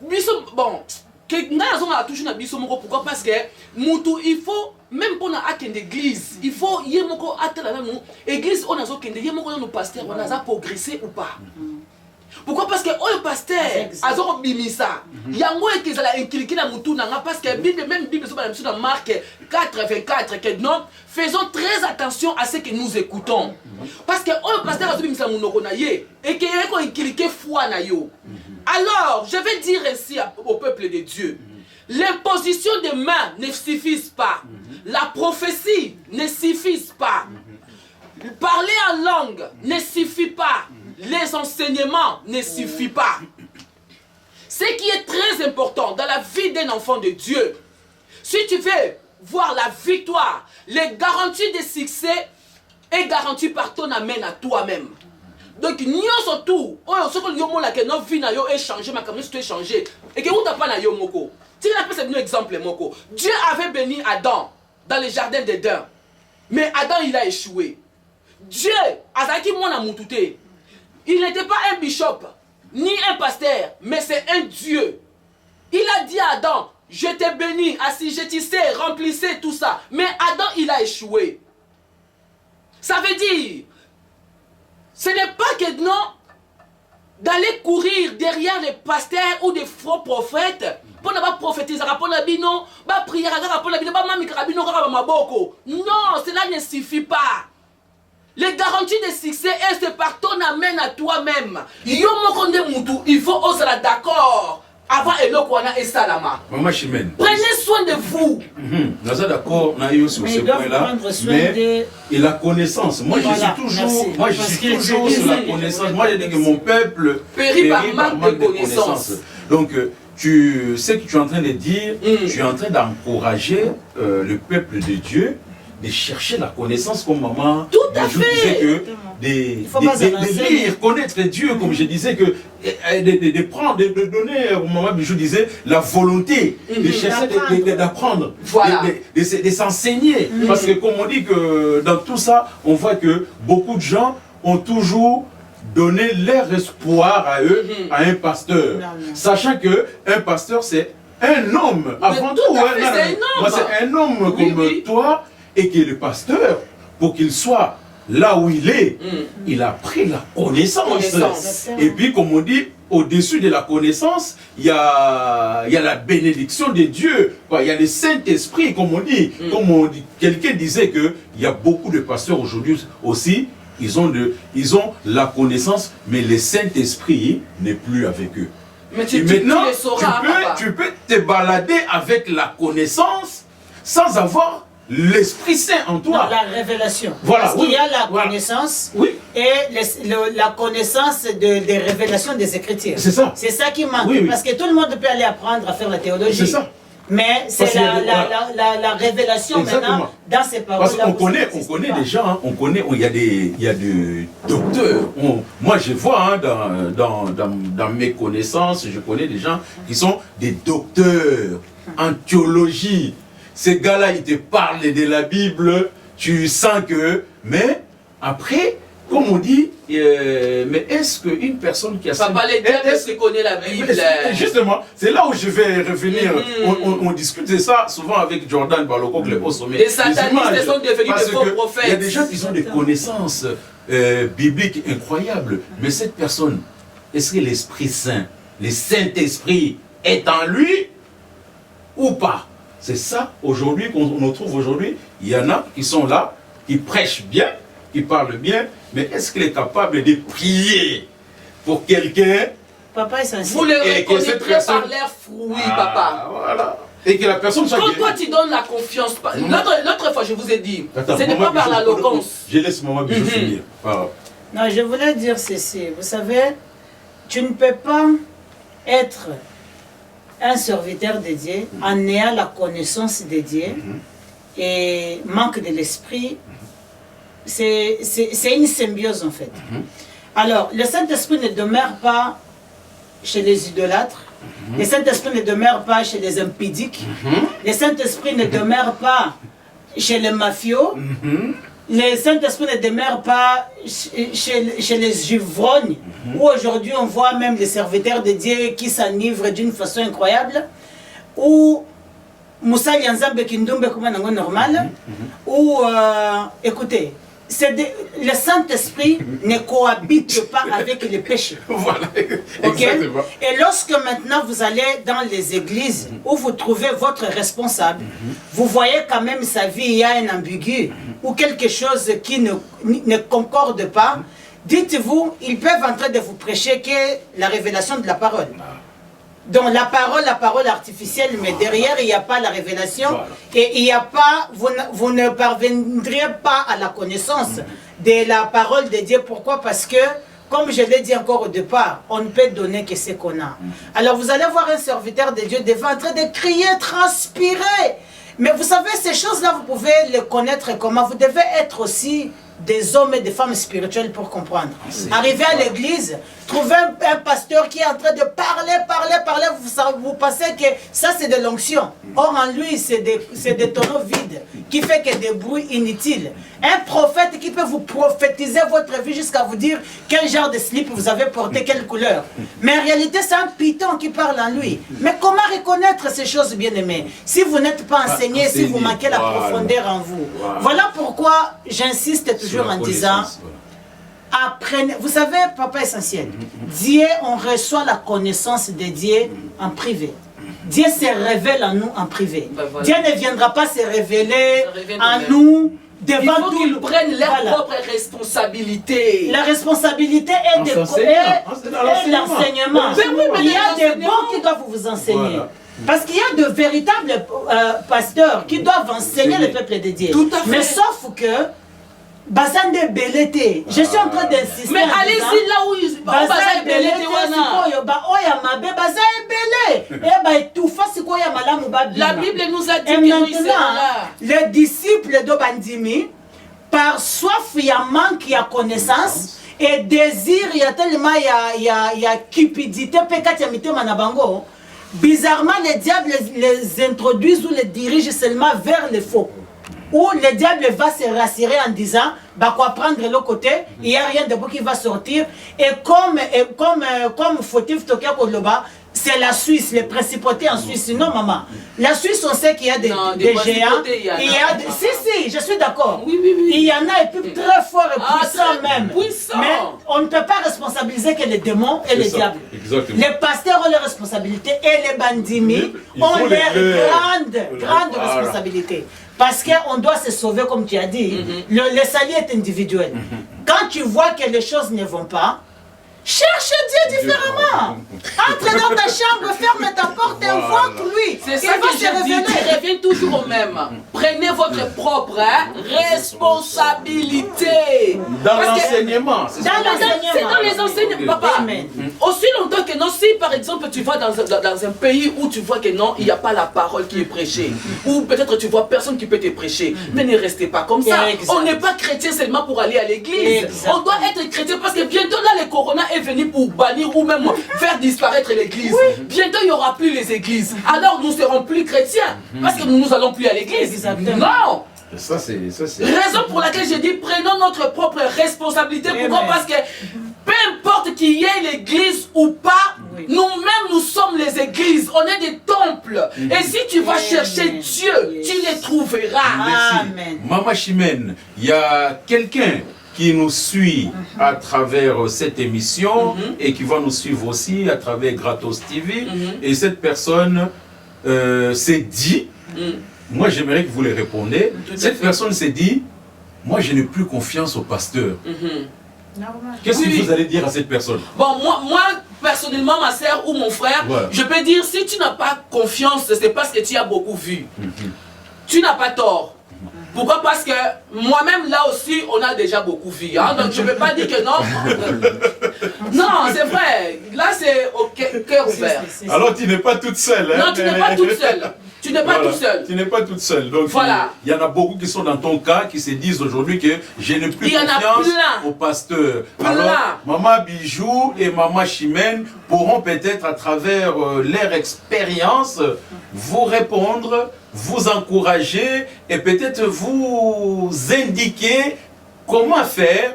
biso, bon. Pourquoi? Parce que il faut, même pour l'église, il faut y l'église, on a nos pasteurs, on a progressé ou pas. Pourquoi? Parce que le pasteur a bimisa. Yango et qu'ils allaient inculquer la moutouna parce que même Bible dans Marc 4:24 que non, faisons très attention à ce que nous écoutons. Parce que le pasteur a bimisa mounokonaye et qu'il a inculqué foi na yo. Alors, je vais dire ainsi au peuple de Dieu, l'imposition des mains ne suffit pas, la prophétie ne suffit pas, parler en langue ne suffit pas, les enseignements ne suffisent pas. Ce qui est très important dans la vie d'un enfant de Dieu, si tu veux voir la victoire, les garanties de succès est garantie par ton amen à toi-même. Donc, nous surtout, ce que nous avons notre vie a changé, ma caméra a changé. Et que nous n'avons pas yo moko. Tu n'as pas un exemple moko. Dieu avait béni Adam dans le jardin d'Éden. Mais Adam, il a échoué. Dieu, Azaki Mona Moutouté, il n'était pas un bishop, ni un pasteur, mais c'est un Dieu. Il a dit à Adam, je t'ai béni, assujettissez, remplissez tout ça. Mais Adam, il a échoué. Ça veut dire, ce n'est pas que non, d'aller courir derrière les pasteurs ou des faux prophètes pour ne pas prophétiser, pour ne pas prier, pour ne pas non, cela ne suffit pas. Les garanties de succès, c'est par ton amène à toi-même. Il faut oser d'accord. Avant Elokwana et Salama. Maman Chimène. Prenez soin de vous. Nous sommes d'accord, sur ce point-là. Mais et la connaissance. Moi, je suis toujours sur la connaissance. Moi, je dis que mon peuple périt par manque de connaissance. Donc, tu sais que tu es en train de dire, tu es en train d'encourager le peuple de Dieu de chercher la connaissance comme maman. Tout à fait. Disais que de lire, connaître Dieu, comme je disais, que de prendre, de donner, au moment où je disais, la volonté de chercher d'apprendre, voilà. de s'enseigner. Parce que comme on dit que dans tout ça, on voit que beaucoup de gens ont toujours donné leur espoir à eux, à un pasteur. Sachant que un pasteur, c'est un homme, avant tout. C'est un homme comme toi, et que le pasteur, pour qu'il soit là où il est, il a pris la connaissance. Et puis, comme on dit, au-dessus de la connaissance, il y a la bénédiction de Dieu. Il y a le Saint-Esprit, comme on dit. Quelqu'un disait qu'il y a beaucoup de pasteurs aujourd'hui aussi, ils ont la connaissance, mais le Saint-Esprit n'est plus avec eux. Mais maintenant, tu peux te balader avec la connaissance sans avoir l'Esprit Saint en toi. Non, la révélation. Voilà, parce qu'il y a la connaissance et la connaissance des révélations des Écritures. C'est ça. C'est ça qui manque. Parce que tout le monde peut aller apprendre à faire la théologie. C'est ça. Mais c'est la révélation maintenant dans ces paroles. Parce qu'on connaît des gens, il y a des docteurs. Moi je vois dans mes connaissances, je connais des gens qui sont des docteurs en théologie. Ces gars-là, ils te parlent de la Bible, tu sens que... Mais après, comme on dit, mais est-ce qu'une personne qui a... Papa, les diables qui connaît la Bible... Justement, c'est là où je vais revenir. On discute de ça souvent avec Jordan Baloko, le haut sommet. Les satanistes sont devenus des faux prophètes. Il y a des gens qui ont des connaissances bibliques incroyables. Mais cette personne, est-ce que l'Esprit Saint, le Saint-Esprit est en lui ou pas? C'est ça aujourd'hui qu'on trouve aujourd'hui. Il y en a qui sont là, qui prêchent bien, qui parlent bien, mais est-ce qu'il est capable de prier pour quelqu'un Papa est sincère. Vous le Et que cette reconnaîtrez personne- par l'air fruit, papa. Voilà. Et que la personne soit Quand guérie. toi tu donnes la confiance, l'autre fois je vous ai dit, Attends, ce n'est maman pas par Bijou, l'arrogance. Je laisse maman Bijou finir. Voilà. Non, je voulais dire ceci. Vous savez, tu ne peux pas être un serviteur de Dieu en ayant la connaissance de Dieu et manque de l'esprit. C'est une symbiose en fait. Alors, le Saint-Esprit ne demeure pas chez les idolâtres. Le Saint-Esprit ne demeure pas chez les impudiques. Le Saint-Esprit ne demeure pas chez les mafios. Le Saint-Esprit ne demeure pas chez les ivrognes, où aujourd'hui on voit même les serviteurs de Dieu qui s'enivrent d'une façon incroyable, ou Moussa Lianzambe Kindoumbe comme un normal, ou écoutez, le Saint-Esprit ne cohabite pas avec le péché. Voilà, Ok? exactement. Et lorsque maintenant vous allez dans les églises où vous trouvez votre responsable, vous voyez quand même sa vie, il y a un ambigu ou quelque chose qui ne concorde pas, dites-vous, ils peuvent en train de vous prêcher que la révélation de la parole. Donc la parole artificielle, mais derrière il n'y a pas la révélation, Voilà. et il n'y a pas, vous ne parviendrez pas à la connaissance de la parole de Dieu. Pourquoi? Parce que, comme je l'ai dit encore au départ, on ne peut donner que ce qu'on a. Alors vous allez voir un serviteur de Dieu devant en train de crier, transpirer. Mais vous savez, ces choses-là, vous pouvez les connaître comment? Vous devez être aussi des hommes et des femmes spirituels pour comprendre. Arriver à l'église, trouver un pasteur qui est en train de parler, vous pensez que ça c'est de l'onction. Or en lui, c'est des tonneaux vides qui fait que des bruits inutiles. Un prophète qui peut vous prophétiser votre vie jusqu'à vous dire quel genre de slip vous avez porté, quelle couleur. Mais en réalité, c'est un python qui parle en lui. Mais comment reconnaître ces choses, bien-aimés? Si vous n'êtes pas enseigné, si vous manquez la profondeur en vous. Voilà pourquoi j'insiste toujours en disant, apprenez. Vous savez, papa essentiel, Dieu, on reçoit la connaissance de Dieu en privé. Dieu se révèle en nous en privé. Ben voilà. Dieu ne viendra pas se révéler en nous-mêmes. nous Il devant faut tout qu'ils le... prennent leur Voilà. propre responsabilité. La responsabilité est de l'enseignement. Il y a des bons qui doivent vous enseigner. Voilà. Parce qu'il y a de véritables pasteurs qui doivent enseigner le peuple de Dieu. Tout à fait. Mais sauf que Bazande Belete, je suis en train d'insister. Mais allez-y là où ils Bazande Belete, oya mabe, Bazande Belete. Eh ben, tout fa sikoya malamu babima. La Bible nous a dit Et que nous y serons maintenant, là. les disciples de Bandimi, par soif, il y a manque, il y a connaissance, et désir, il y a tellement, il y a cupidité, pekatiamité manabango. Bizarrement, les diables les introduisent ou les dirigent seulement vers le faux. Où le diable va se rassurer en disant, bah quoi prendre l'autre côté, il n'y a rien de bon qui va sortir. Et comme fautif toqué pour le bas, c'est la Suisse, les principautés en Suisse. Non, maman. La Suisse, on sait qu'il y a des géants. Si, je suis d'accord. Oui, oui, oui. Il y en a et puis très forts et puissants très même. puissants. Mais on ne peut pas responsabiliser que les démons et les diables. Exactement. Les pasteurs ont leurs responsabilités et les bandimi Ils ont font les leurs grandes Voilà. responsabilités. Parce qu'on doit se sauver, comme tu as dit. Le salut est individuel. Quand tu vois que les choses ne vont pas, cherche Dieu différemment. Entre dans ta chambre, ferme ta porte et invoque lui. C'est ça que je dis, tu reviens toujours au même. Prenez votre propre responsabilité. Dans Parce que- l'enseignement. Dans l'enseignement. C'est dans les enseignements, papa. Amen. Aussi longtemps que non, si par exemple tu vas dans un pays où tu vois que non, il n'y a pas la parole qui est prêchée, ou peut-être tu vois personne qui peut te prêcher, mais ne restez pas comme ça. Exact. On n'est pas chrétien seulement pour aller à l'église. Exact. On doit être chrétien parce que bientôt là, le corona est venu pour bannir ou même faire disparaître l'église. Bientôt il n'y aura plus les églises. Alors nous ne serons plus chrétiens parce que nous n'allons plus à l'église. Exactement. Non! Ça, c'est. Raison pour laquelle j'ai dit prenons notre propre responsabilité. Pourquoi? Amen. Parce que peu importe qu'il y ait l'église ou pas, Oui. nous-mêmes nous sommes les églises, on est des temples. Et si tu vas chercher Dieu, tu les trouveras. Merci. Amen. Maman Chimène, il y a quelqu'un qui nous suit à travers cette émission et qui va nous suivre aussi à travers Gratos TV. Et cette personne s'est dit, moi j'aimerais que vous les répondiez, cette personne s'est dit, moi je n'ai plus confiance au pasteur. Normal. Qu'est-ce Oui. que vous allez dire à cette personne? Bon, moi, personnellement, ma soeur ou mon frère, je peux dire, si tu n'as pas confiance, c'est parce que tu as beaucoup vu. Tu n'as pas tort. Pourquoi? Parce que moi-même, là aussi, on a déjà beaucoup vu. Hein? Donc, je ne peux pas dire que non. Non, c'est vrai. Là, c'est au cœur ouvert. Alors, tu n'es pas toute seule. Hein? Non, tu n'es pas toute seule. Tu n'es pas tout seul. Tu n'es pas toute seule. Donc, voilà. Il y en a beaucoup qui sont dans ton cas, qui se disent aujourd'hui que je n'ai plus confiance au pasteur. Alors, Maman Bijou et Maman Chimène pourront peut-être, à travers leur expérience, vous répondre, vous encourager et peut-être vous indiquer comment faire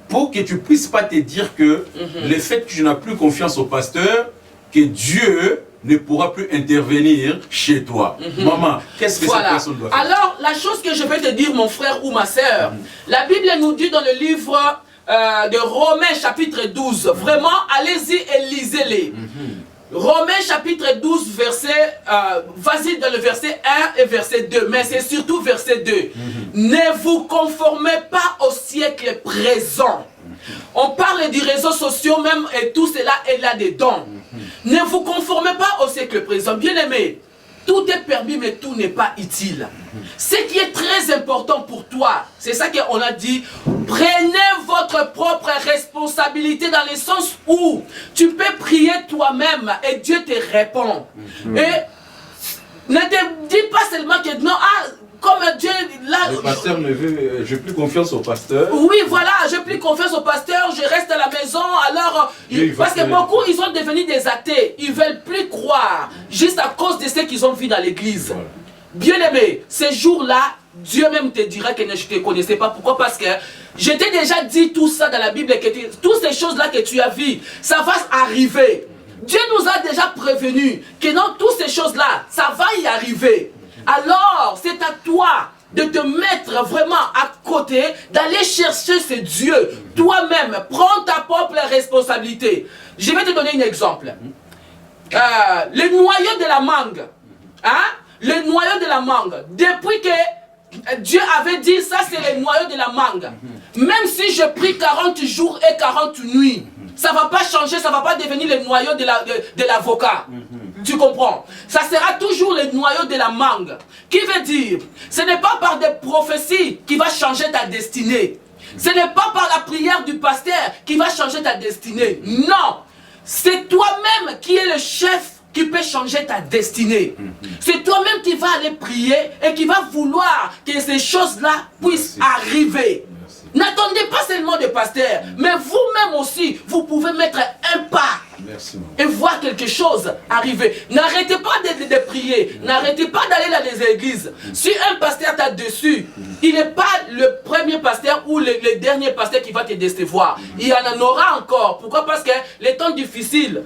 pour que tu ne puisses pas te dire que le fait que tu n'as plus confiance au pasteur, que Dieu ne pourra plus intervenir chez toi. Maman, qu'est-ce que cette personne doit faire? Alors, la chose que je vais te dire, mon frère ou ma sœur, la Bible nous dit dans le livre de Romains chapitre 12, vraiment, allez-y et lisez-les. Romains chapitre 12, verset, vas-y dans le verset 1 et verset 2, mais c'est surtout verset 2. Ne vous conformez pas au siècle présent. On parle des réseaux sociaux même et tout cela est là-dedans. Ne vous conformez pas au siècle présent. Bien aimé, tout est permis mais tout n'est pas utile. Ce qui est très important pour toi, c'est ça qu'on a dit, prenez votre propre responsabilité dans le sens où tu peux prier toi-même et Dieu te répond. Et ne te dis pas seulement que non, comme Dieu, là... Le pasteur ne veut... J'ai plus confiance au pasteur. Oui, voilà, j'ai plus confiance au pasteur, je reste à la maison, alors... parce que beaucoup, ils sont devenus des athées, ils ne veulent plus croire, juste à cause de ce qu'ils ont vu dans l'église. Voilà. Bien aimé, ces jours-là, Dieu même te dira que je ne te connaissais pas. Pourquoi? Parce que je t'ai déjà dit tout ça dans la Bible, que toutes ces choses-là que tu as vues, ça va arriver. Dieu nous a déjà prévenu que dans toutes ces choses-là, ça va y arriver. Alors, c'est à toi de te mettre vraiment à côté, d'aller chercher ce Dieu. Toi-même, prends ta propre responsabilité. Je vais te donner un exemple. Le noyau de la mangue. Hein? Le noyau de la mangue. Depuis que Dieu avait dit ça, c'est le noyau de la mangue. Même si je prie 40 jours et 40 nuits, ça ne va pas changer, ça ne va pas devenir le noyau de l'avocat. Tu comprends? Ça sera toujours le noyau de la mangue. Qui veut dire, ce n'est pas par des prophéties qui va changer ta destinée. Ce n'est pas par la prière du pasteur qui va changer ta destinée. Non. C'est toi-même qui es le chef qui peut changer ta destinée. C'est toi-même qui vas aller prier et qui va vouloir que ces choses-là puissent arriver. N'attendez pas seulement des pasteurs, mais vous-même aussi, vous pouvez mettre un pas et voir quelque chose arriver. N'arrêtez pas de prier, n'arrêtez pas d'aller dans les églises. Si un pasteur t'a déçu, il n'est pas le premier pasteur ou le dernier pasteur qui va te décevoir. Il y en aura encore. Pourquoi? Parce que les temps difficiles,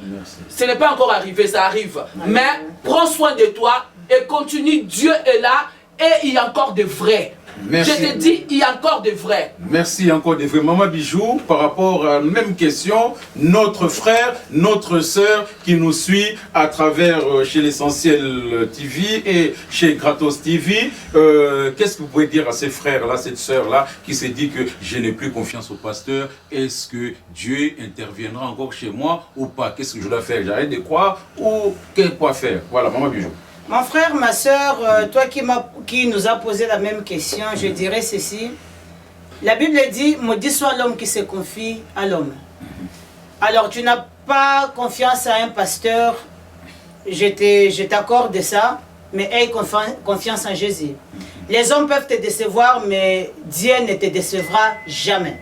ce n'est pas encore arrivé, ça arrive. Mais prends soin de toi et continue, Dieu est là et il y a encore de vrais. Merci. Je te dis, il y a encore de vrais. Merci encore de vrais. Maman Bijou, par rapport à la même question, notre frère, notre sœur qui nous suit à travers chez l'Essentiel TV et chez Gratos TV, qu'est-ce que vous pouvez dire à ces frères-là, cette sœur-là, qui se dit que je n'ai plus confiance au pasteur? Est-ce que Dieu interviendra encore chez moi ou pas? Qu'est-ce que je dois faire? J'arrête de croire ou quoi faire? Voilà, Maman Bijou. Mon frère, ma soeur, toi qui nous a posé la même question, je dirais ceci. La Bible dit, maudit soit l'homme qui se confie à l'homme. Alors, tu n'as pas confiance à un pasteur, je t'accorde ça, mais aie confiance en Jésus. Les hommes peuvent te décevoir, mais Dieu ne te décevra jamais.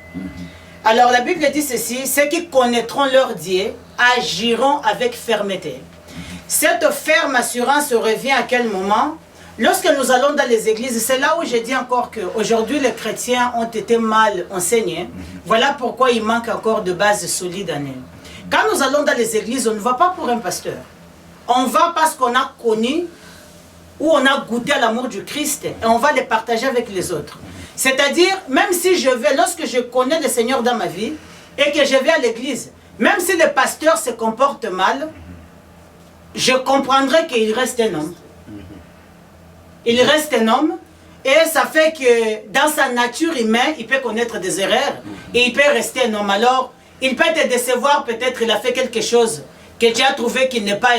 Alors, la Bible dit ceci, ceux qui connaîtront leur Dieu agiront avec fermeté. Cette ferme assurance revient à quel moment? Lorsque nous allons dans les églises, c'est là où je dis encore qu'aujourd'hui les chrétiens ont été mal enseignés. Voilà pourquoi il manque encore de bases solides en eux. Quand nous allons dans les églises, on ne va pas pour un pasteur. On va parce qu'on a connu ou on a goûté à l'amour du Christ et on va les partager avec les autres. C'est-à-dire, même si je vais, lorsque je connais le Seigneur dans ma vie et que je vais à l'église, même si le pasteur se comporte mal, je comprendrai qu'il reste un homme. Il reste un homme et ça fait que dans sa nature humaine, il peut connaître des erreurs et il peut rester un homme. Alors, Il peut te décevoir, peut-être il a fait quelque chose que tu as trouvé qu'il n'est pas,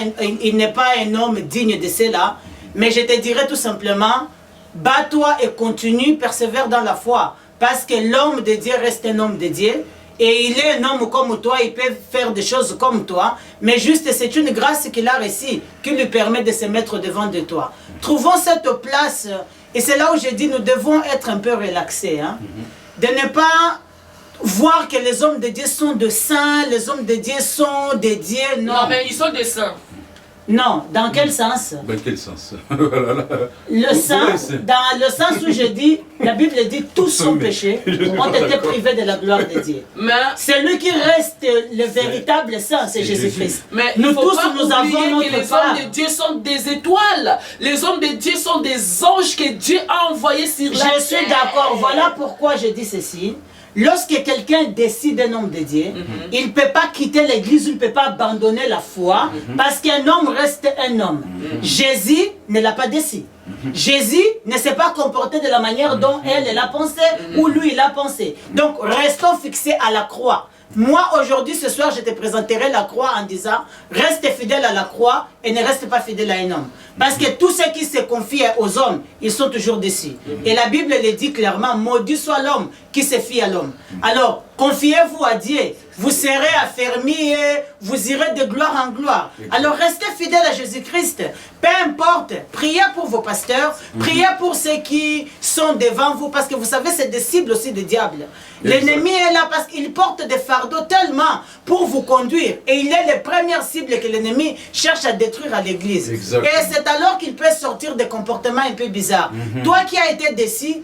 un homme digne de cela. Mais je te dirais tout simplement, bats-toi et continue, persévère dans la foi. Parce que l'homme de Dieu reste un homme de Dieu. Et il est un homme comme toi, il peut faire des choses comme toi. Mais juste, c'est une grâce qu'il a reçue qui lui permet de se mettre devant de toi. Trouvons cette place. Et c'est là où je dis, nous devons être un peu relaxés. Hein, de ne pas voir que les hommes de Dieu sont de saints, les hommes de Dieu sont des dieux. Non, non mais ils sont des saints. Non, dans quel sens? Dans quel sens? Le saint, dans le sens où je dis, la Bible dit tous sont péchés, ont été privés de la gloire de Dieu. Mais celui qui reste le véritable saint, c'est Jésus-Christ. Mais nous tous, nous avons que les hommes de Dieu sont des étoiles. Les hommes de Dieu sont des anges que Dieu a envoyés sur la terre. Je suis d'accord. Voilà pourquoi je dis ceci. Lorsque quelqu'un décide un homme de Dieu, il ne peut pas quitter l'église, il ne peut pas abandonner la foi, parce qu'un homme reste un homme. Jésus ne l'a pas décidé. Jésus ne s'est pas comporté de la manière dont elle l'a pensé, ou lui il a pensé. Donc restons fixés à la croix. Moi aujourd'hui, ce soir, je te présenterai la croix en disant, reste fidèle à la croix et ne reste pas fidèle à un homme. Parce que tous ceux qui se confient aux hommes, ils sont toujours déçus. Et la Bible le dit clairement, maudit soit l'homme qui se fie à l'homme. Alors, confiez-vous à Dieu, vous serez affermis et vous irez de gloire en gloire. Alors, restez fidèles à Jésus-Christ. Peu importe, priez pour vos pasteurs, priez pour ceux qui sont devant vous, parce que vous savez, c'est des cibles aussi du diable. L'ennemi est là parce qu'il porte des fardeaux tellement pour vous conduire. Et il est la première cible que l'ennemi cherche à détruire à l'église. Et c'est alors qu'il peut sortir des comportements un peu bizarres. Toi qui as été déçu,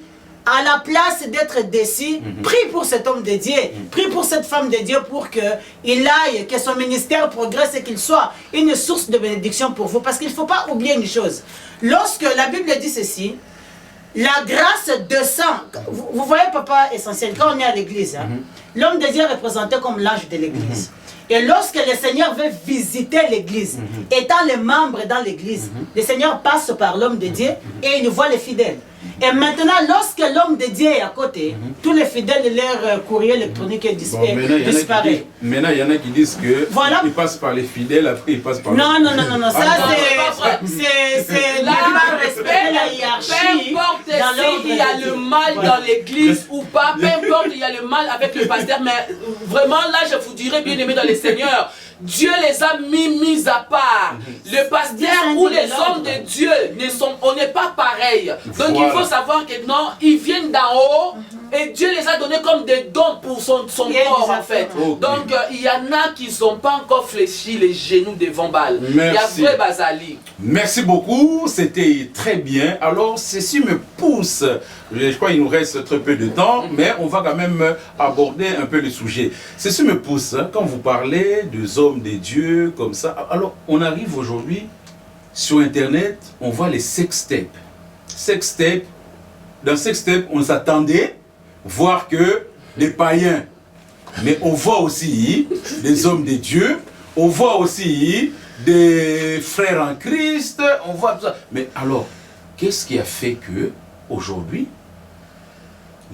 à la place d'être déçu, prie pour cet homme de Dieu, prie pour cette femme de Dieu pour qu'il aille, que son ministère progresse et qu'il soit une source de bénédiction pour vous. Parce qu'il ne faut pas oublier une chose. Lorsque la Bible dit ceci, la grâce descend. Vous voyez, papa, essentiel, quand on est à l'église, l'homme de Dieu est représenté comme l'ange de l'église. Et lorsque le Seigneur veut visiter l'église, étant les membres dans l'église, le Seigneur passe par l'homme de Dieu et il voit les fidèles. Et maintenant, lorsque l'homme de Dieu est à côté, tous les fidèles, leur courrier électronique disparaît. Maintenant, il y en a qui disent que voilà. Ils passent par les fidèles, après ils passent par... Non, ça c'est le respect de la hiérarchie. Peu importe s'il y a le mal dans l'église ou pas, peu importe il y a le mal avec le pasteur, mais vraiment là, je vous dirais, bien aimé dans le Seigneur, Dieu les a mis à part. Le pasteur ou les hommes de Dieu, on n'est pas pareil. Donc il faut savoir que non, ils viennent d'en haut et Dieu les a donnés comme des dons pour son corps en fait. Donc il y en a qui n'ont pas encore fléchi les genoux devant Baal. Il y a vrai Bazali. Merci beaucoup, c'était très bien. Alors ceci me pousse, je crois qu'il nous reste très peu de temps, mais on va quand même aborder un peu le sujet. Ceci me pousse, hein, quand vous parlez des hommes des dieux comme ça. Alors on arrive aujourd'hui sur internet, on voit les sextapes. Sextapes, dans sextapes on s'attendait voir que des païens, mais on voit aussi des hommes des dieux, on voit aussi des frères en Christ, on voit tout ça. Mais alors, qu'est-ce qui a fait que aujourd'hui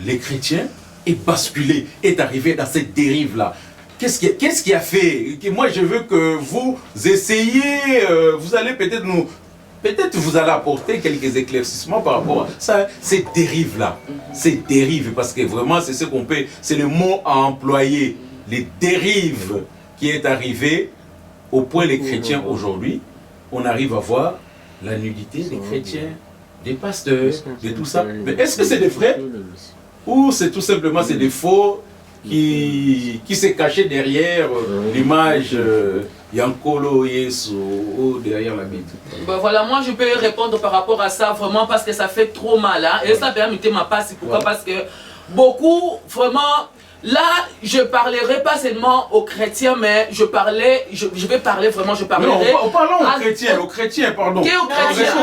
les chrétiens aient basculé, est arrivé dans cette dérive-là? Qu'est-ce qui a fait que moi je veux que vous essayiez, vous allez peut-être nous... Peut-être vous allez apporter quelques éclaircissements par rapport à ça, cette dérive-là. Cette dérive, parce que vraiment c'est ce qu'on peut... C'est le mot à employer. Les dérives qui est arrivé au point les chrétiens aujourd'hui, on arrive à voir la nudité des chrétiens, des pasteurs, de tout ça. Mais est-ce que c'est des vrais? Ou c'est tout simplement c'est des faux qui s'est caché derrière l'image Yankolo Yesu ou derrière la Bible? Ben voilà, moi je peux répondre par rapport à ça vraiment parce que ça fait trop mal. Hein? Et ça permet ma passe. Pourquoi? Parce que beaucoup, vraiment, là, je parlerai pas seulement aux chrétiens, mais je vais parler vraiment, je parlerai... Non, parlons aux chrétiens, pardon. Qu'est aux chrétiens?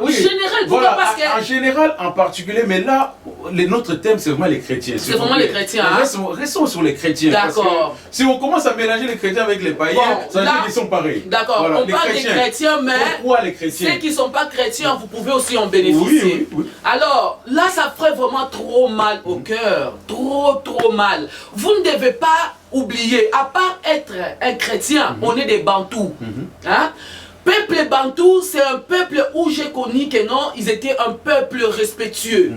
Oui, général, voilà, parce que... en général, en particulier, mais là, notre thème, c'est vraiment les chrétiens. C'est vraiment les chrétiens. Hein? Restons sur les chrétiens. D'accord. Si on commence à mélanger les chrétiens avec les païens, ça veut dire qu'ils sont pareils. D'accord. Voilà, on parle des chrétiens, mais pourquoi les chrétiens? Ceux qui ne sont pas chrétiens, vous pouvez aussi en bénéficier. Oui. Alors, là, ça ferait vraiment trop mal au cœur. Trop mal. Vous ne devez pas oublier, à part être un chrétien, on est des Bantous. Hein? Peuple Bantou, c'est un peuple où j'ai connu que non, ils étaient un peuple respectueux.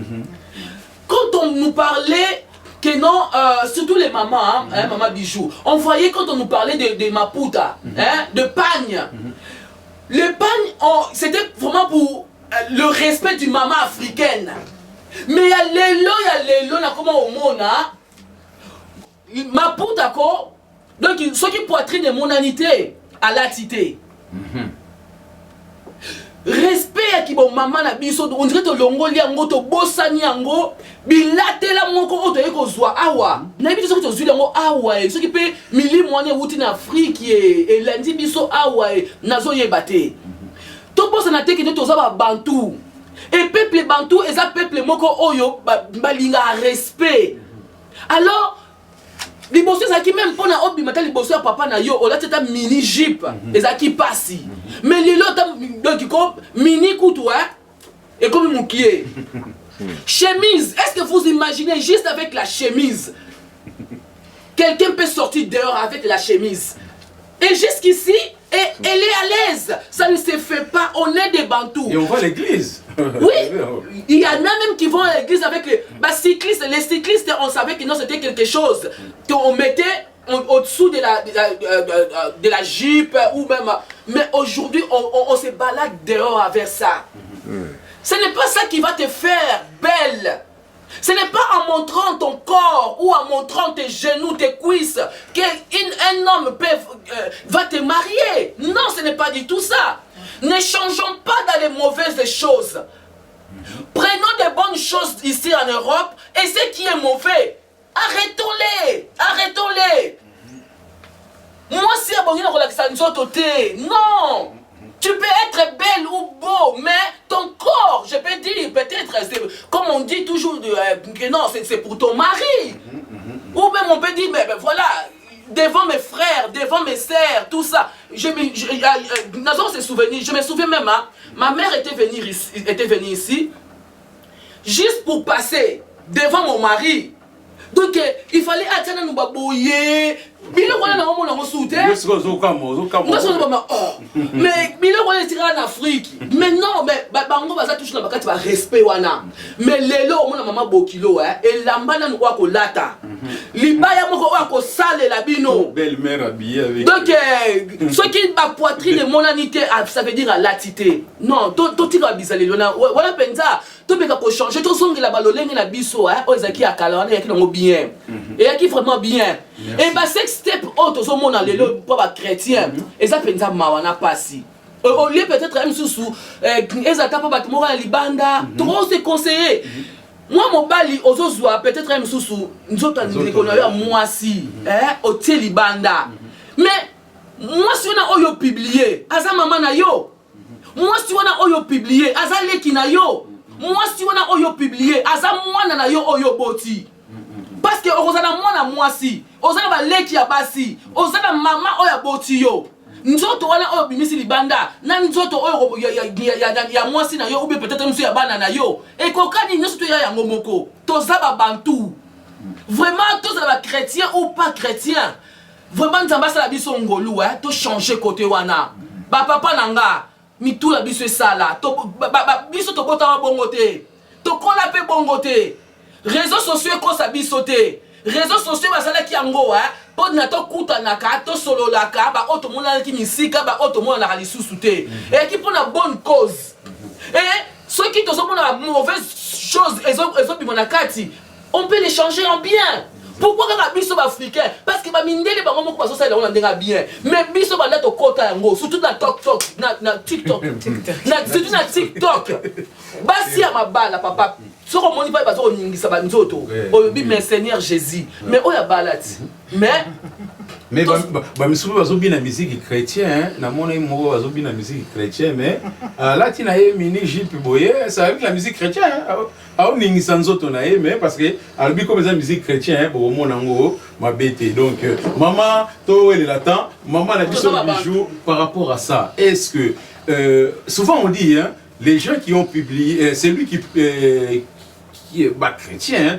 Quand on nous parlait, que non, surtout les mamans, hein, maman Bijou, on voyait quand on nous parlait de Maputa, hein, de pagne. Le pagne, c'était vraiment pour le respect du maman africaine. Mais il y a l'élo, comment au monde, hein, Maputa, quoi. Donc, ceux qui poitrine de monanité à la tité. Respect qui bon maman na biso on dirait to longoli yango to bosani yango bilatela moko oto yeko zwa awa na biso to zwi yango awa e soki pe mili mwane wuti na Afrique e lundi biso awa e nazo yebate to bosa na teke to za ba bantu et peuple bantu eza peuple moko oyo balinga respect alors liboso ezaki même mpona obimata liboso ya papa na yo olati ata mini jeep ezaki pasi mais lelo donc comme mini kutu et comme moukier chemise, est-ce que vous imaginez juste avec la chemise quelqu'un peut sortir dehors avec la chemise et jusqu'ici elle est à l'aise, ça ne se fait pas, on est des Bantous. Et on va à l'église. Oui, il y en a même qui vont à l'église avec les cyclistes. Les cyclistes, on savait que non, c'était quelque chose qu'on mettait au-dessous de la Jeep ou même. Mais aujourd'hui, on se balade dehors avec ça. Ce n'est pas ça qui va te faire belle. Ce n'est pas en montrant ton corps ou en montrant tes genoux, tes cuisses qu'un homme va te marier. Non, ce n'est pas du tout ça. Ne changeons pas dans les mauvaises choses. Prenons des bonnes choses ici en Europe et ce qui est mauvais, arrêtons-les. Arrêtons-les. Moi, si non. Tu peux être belle ou beau, mais ton corps, je peux dire, peut-être, comme on dit toujours, que non, c'est pour ton mari. Ou même on peut dire, mais voilà, devant mes frères, devant mes sœurs, tout ça. Je me souviens même, hein, ma mère était venue ici, juste pour passer devant mon mari. Donc, il fallait attendre nous babouiller. Mais en Afrique. Mais non, mais bango baza touche na bakati ba respect wana. Mais lelo omona mama bokilo et lambana n'wa ko lata. Libaya moko wa ko sale la bino. Belle-mère habillée avec. Donc ce qui ba poitrine de monanité ça veut dire à latité. Non, to tira bizale lona. Voilà penza. To beka ko changer to songela balolenge na biso ozaki akala wana yaki ngo bien. Et yaki vraiment bien. Et bah sex step auto so mona lelo pour ba chrétien. Et ça penza mawana pasi. Au lieu peut-être même sous ezata pa bat mora libanda, trop se conseiller. Moi mon bali ozozwa peut-être même sous nzoto ndikono ya mwasi au tie libanda. Mais moi si on a oyo publié, aza mama na yo. Moi si on a oyo publié, aza leki na yo. Moi si on a oyo publié, aza mwana na yo oyo boti. Parce que ozana mwana mwasi, ozana ba leki ya basi, ozana mama oya boti yo. Nzoto wana oyo bimisi libanda na nzoto oyo ya mwasi na yo ou peut-être monsieur ya bana na yo et kokani nyoso to ya yango moko toza ba bantu vraiment tous les chrétiens ou pas chrétiens vraiment nzamba sala biso ngolu to changer côté wana ba papa nanga mitu la biso sala to biso to bota bongo te to kola pe bongo te réseaux sociaux ko sa biso te réseaux sociaux basala ki yango pour na to kuta na ka to solo la ka ba auto mona ki misika ba auto mona na lisusu te et qui pour la bonne cause et ceux qui te sont pour la mauvaise chose ils ont bimonakati on peut les changer en bien. Pourquoi quand biso ba africain parce que ba mindele ba ngomoko ba so sala on ndenga bien mais biso ba ndato kota yango surtout na TikTok na TikTok na surtout na TikTok basi ya mabala papa soko moni pa ba so ningisa ba nzoto obi mais Seigneur Jésus mais oya balati mais Mais je suis la musique chrétienne, la musique chrétienne, mais là, tu as mini Gilles Boyer, c'est avec la musique chrétienne. Mais parce que, comme la musique chrétienne, ma bête. Donc, maman, toi, elle est là-dedans, maman, la bijou par rapport à ça. Est-ce que, souvent on dit, hein, les gens qui ont publié, c'est lui qui est chrétien,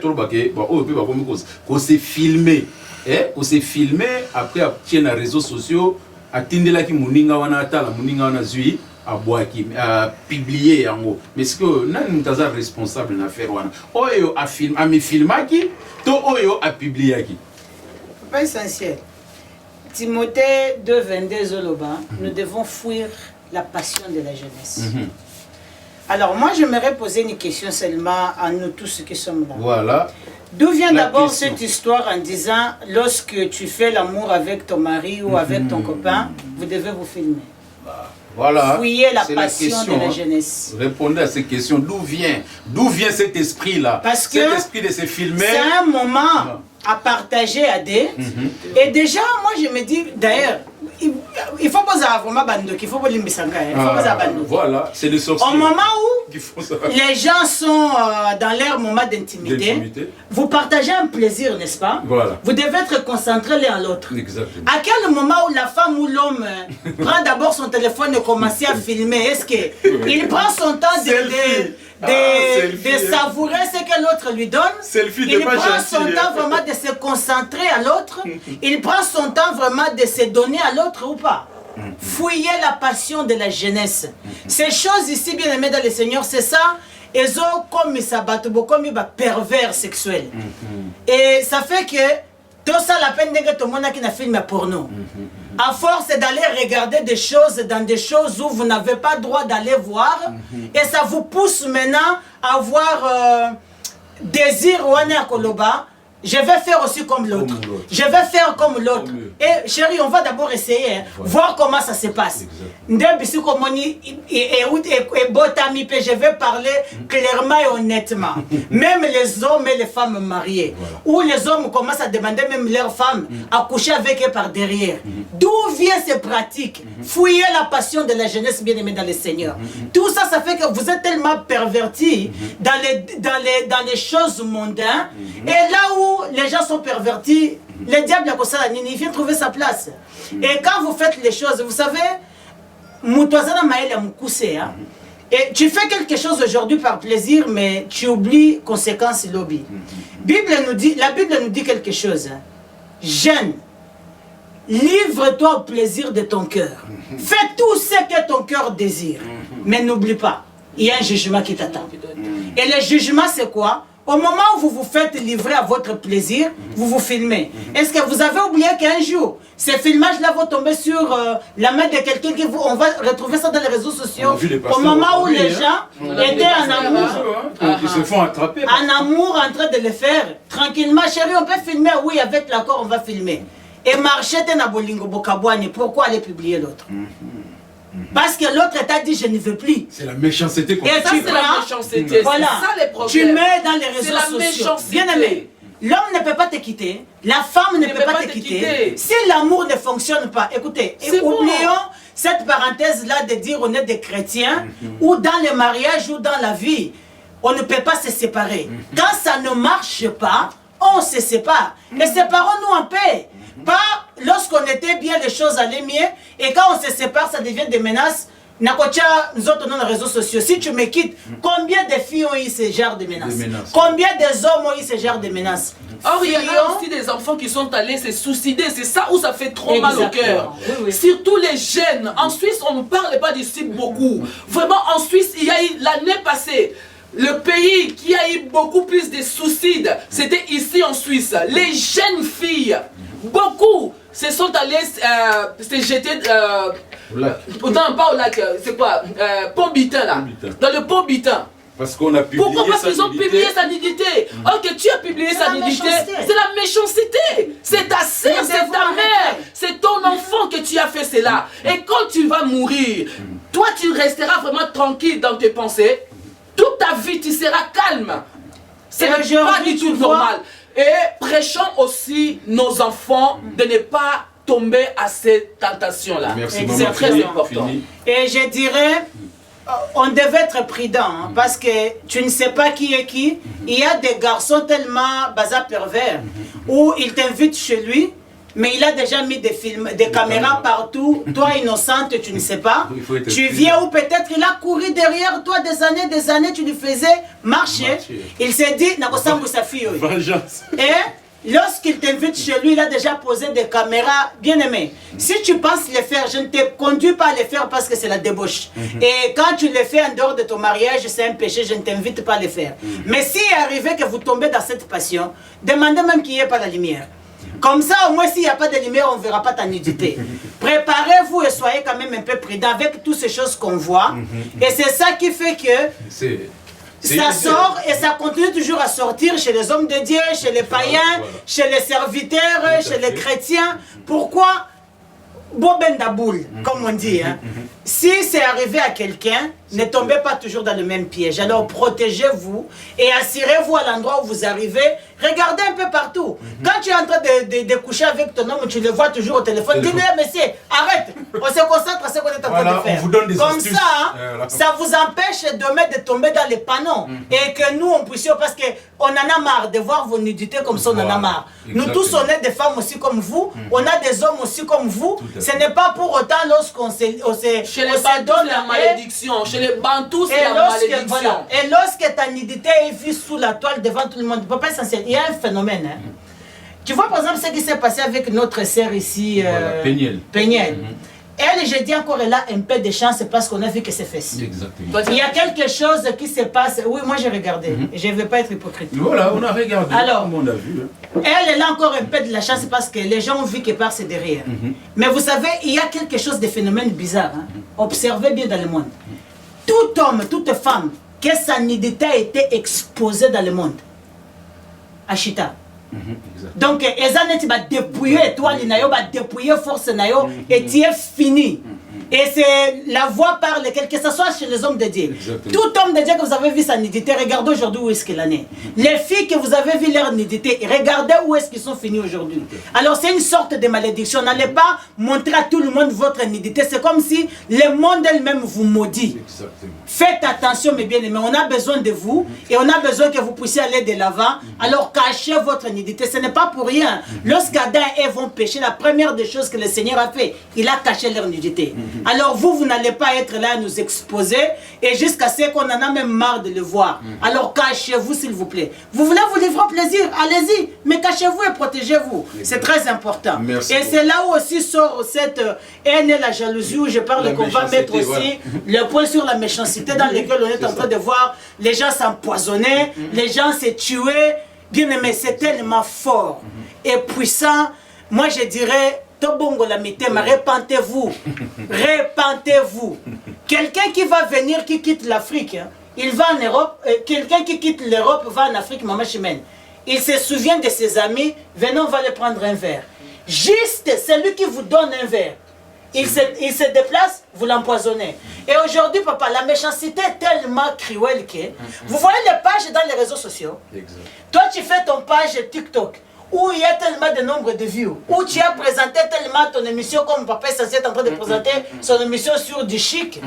qu'on s'est filmé. On s'est filmé, après on tient les réseaux sociaux, attendez qui muninga wana ta la muninga wana zui à publier en haut. Mais est-ce que nous sommes responsables de faire wana? Oyo a film, a mi filmaki, to oyo a publié qui? Pas essentiel. Timothée 2:22 Zoloba, nous devons fuir la passion de la jeunesse. Alors moi j'aimerais poser une question seulement à nous tous qui sommes là. Voilà. D'où vient d'abord cette histoire en disant, lorsque tu fais l'amour avec ton mari ou avec ton copain, vous devez vous filmer? Voilà. Fouiller la passion de la jeunesse. Répondez à ces questions. D'où vient cet esprit-là? Parce que cet esprit de se filmer. C'est un moment à partager à deux. Et déjà, moi je me dis, d'ailleurs, il faut pas vraiment bando, il faut pas l'imbisanga. Voilà, c'est le sorcier. Au moment où les gens sont dans leur moment d'intimité, vous partagez un plaisir, n'est-ce pas? Voilà. Vous devez être concentrés l'un à l'autre. Exactement. À quel moment où la femme ou l'homme prend d'abord son téléphone et commence à filmer? Est-ce qu'il prend son temps de savourer ce que l'autre lui donne? Il prend son temps vraiment de se concentrer à l'autre? Il prend son temps vraiment de se donner à l'autre ou pas? Fouiller la passion de la jeunesse. Ces choses ici, bien aimés dans le Seigneur, c'est ça. Ils ont comme ça, comme un pervers sexuel. Et ça fait que tout ça, la peine de tout le monde qui a filmé pour nous. À force d'aller regarder des choses dans des choses où vous n'avez pas le droit d'aller voir, et ça vous pousse maintenant à avoir désir ou à Koloba. Je vais faire aussi comme l'autre. Je vais faire comme l'autre. Et chérie, on va d'abord essayer, voir comment ça se passe. Je vais parler clairement et honnêtement. Même les hommes et les femmes mariées. Où les hommes commencent à demander même leurs femmes à coucher avec eux par derrière. D'où vient ces pratiques? Fouiller la passion de la jeunesse bien aimée dans le Seigneur. Tout ça, ça fait que vous êtes tellement pervertis dans les choses mondaines. Et là où les gens sont pervertis, le diable a ça, il vient trouver sa place. Et quand vous faites les choses, vous savez, et tu fais quelque chose aujourd'hui par plaisir, mais tu oublies conséquences lobby. La Bible nous dit quelque chose. Jeune, livre-toi au plaisir de ton cœur. Fais tout ce que ton cœur désire. Mais n'oublie pas, il y a un jugement qui t'attend. Et le jugement, c'est quoi? Au moment où vous vous faites livrer à votre plaisir, vous vous filmez. Est-ce que vous avez oublié qu'un jour, ces filmages-là vont tomber sur la main de quelqu'un qui on va retrouver ça dans les réseaux sociaux. Au moment où les gens étaient en amour, ils se font attraper. En amour, en train de le faire. Tranquillement, chérie, on peut filmer, oui, avec l'accord, on va filmer. Et marcher, t'es na bolingo bokabouane, pourquoi aller publier l'autre? Parce que l'autre t'a dit je ne veux plus. C'est la méchanceté. Et ça, c'est la méchanceté. Voilà. C'est ça les problèmes. Tu mets dans les réseaux sociaux. Bien aimé. L'homme ne peut pas te quitter. La femme ne peut pas te quitter. Si l'amour ne fonctionne pas, écoutez, oublions cette parenthèse-là de dire on est des chrétiens, ou dans le mariage ou dans la vie, on ne peut pas se séparer. Quand ça ne marche pas, on se sépare. Et séparons-nous en paix. Pas lorsqu'on était bien, les choses allaient mieux, et quand on se sépare, ça devient des menaces. Nakocha, nous autres, dans les réseaux sociaux, si tu me quittes, combien de filles ont eu ce genre de menaces? Combien d'hommes ont eu ce genre de menaces? Or, il y a aussi des enfants qui sont allés se suicider, c'est ça où ça fait trop mal au cœur. Oui. Surtout les jeunes. En Suisse, on ne parle pas du suicide beaucoup. Vraiment, en Suisse, il y a eu l'année passée, le pays qui a eu beaucoup plus de suicides, c'était ici en Suisse. Les jeunes filles, beaucoup se sont allés se jeter pourtant pas au lac, c'est quoi Pont-Bitin là, dans le Pont-Bitin. Parce qu'on a publié. Pourquoi? Parce qu'ils ont publié sa nudité. Ok, tu as publié sa nudité, c'est la méchanceté. C'est ta sœur, c'est ta mère, c'est ton enfant que tu as fait cela. Et quand tu vas mourir, toi tu resteras vraiment tranquille dans tes pensées. Toute ta vie tu seras calme. C'est pas du tout normal. Et prêchons aussi nos enfants de ne pas tomber à ces tentations-là. Merci, c'est très important. Et je dirais, on devait être prudent, hein, parce que tu ne sais pas qui est qui. Il y a des garçons tellement bazar pervers, où il t'invite chez lui, mais il a déjà mis des films, des caméras partout. Toi, innocente, tu ne sais pas. Tu viens ou peut-être il a couru derrière toi des années, tu lui faisais marcher. Il s'est dit, sa fille. Vengeance. Et lorsqu'il t'invite chez lui, il a déjà posé des caméras. Bien aimé, si tu penses les faire, je ne te conduis pas à les faire parce que c'est la débauche. Et quand tu les fais en dehors de ton mariage, c'est un péché, je ne t'invite pas à les faire. Mais s'il est arrivé que vous tombez dans cette passion, demandez même qu'il n'y ait pas la lumière. Comme ça, au moins, s'il n'y a pas de lumière, on ne verra pas ta nudité. Préparez-vous et soyez quand même un peu prudents avec toutes ces choses qu'on voit. Et c'est ça qui fait que ça sort et ça continue toujours à sortir chez les hommes de Dieu, chez les païens, chez les serviteurs, chez les chrétiens. Pourquoi Boben Daboul, comme on dit. Hein. Si c'est arrivé à quelqu'un, ne tombez pas toujours dans le même piège. Alors protégez-vous et assurez-vous à l'endroit où vous arrivez. Regardez un peu partout. Quand tu es en train de coucher avec ton homme, tu le vois toujours au téléphone. Dis-lui, monsieur, arrête. On se concentre à ce qu'on est en train de faire. On vous donne des comme astuces. Ça, hein, ça vous empêche demain de tomber dans les panneaux. Et que nous, on puisse, parce qu'on en a marre de voir vos nudités comme ça, on en a marre. Nous tous, on est des femmes aussi comme vous. On a des hommes aussi comme vous. Ce n'est pas pour autant lorsqu'on se chez les Bantous, c'est la malédiction. Chez les Bantous, c'est la malédiction. Voilà. Et lorsque ta nudité est vue sous la toile devant tout le monde, papa essentiel, il y a un phénomène. Hein. Tu vois par exemple ce qui s'est passé avec notre sœur ici, Péniel. Elle, je dis encore, elle a un peu de chance parce qu'on a vu que c'est fesses. Exactement. Il y a quelque chose qui se passe. Oui, moi j'ai regardé. Je ne veux pas être hypocrite. Voilà, on a regardé. Alors, on a vu. Elle a encore un peu de la chance parce que les gens ont vu qu'elle part c'est derrière. Mais vous savez, il y a quelque chose de phénomène bizarre. Hein. Observez bien dans le monde. Tout homme, toute femme, que sa nudité a été exposée dans le monde. Achita. Donc, tu vas dépouiller étoile, tu vas dépouiller force, et tu es fini. Et c'est la voix parle, que ce soit chez les hommes de Dieu. Tout homme de Dieu que vous avez vu sa nudité, regardez aujourd'hui où est-ce qu'il en est. Les filles que vous avez vu leur nudité, regardez où est-ce qu'ils sont finis aujourd'hui. Alors c'est une sorte de malédiction. N'allez pas montrer à tout le monde votre nudité. C'est comme si le monde elle-même vous maudit. Faites attention mes bien-aimés, on a besoin de vous et on a besoin que vous puissiez aller de l'avant. Alors cachez votre nudité, ce n'est pas pour rien. Lorsqu'Adam et Ève vont pécher, la première des choses que le Seigneur a fait, il a caché leur nudité. Alors vous n'allez pas être là à nous exposer et jusqu'à ce qu'on en a même marre de le voir. Alors cachez-vous s'il vous plaît. Vous voulez vous livrer au plaisir, allez-y, mais cachez-vous et protégez-vous. C'est très important. Merci et c'est là où aussi sort cette haine et la jalousie où je parle qu'on va mettre aussi le point sur la méchanceté dans laquelle on est en train de voir les gens s'empoisonner, les gens se tuer. Bien aimé, c'est tellement fort et puissant. Moi je dirais, répentez-vous. Répentez-vous. Quelqu'un qui va venir, qui quitte l'Afrique, hein, il va en Europe, quelqu'un qui quitte l'Europe va en Afrique, maman Chimène. Il se souvient de ses amis, venez on va aller prendre un verre. Juste celui qui vous donne un verre. Il se déplace, vous l'empoisonnez. Et aujourd'hui, papa, la méchanceté est tellement cruelle que... Vous voyez les pages dans les réseaux sociaux. Toi, tu fais ton page TikTok, où il y a tellement de nombre de vues, où tu as présenté tellement ton émission, comme papa est censé être en train de présenter son émission sur du chic.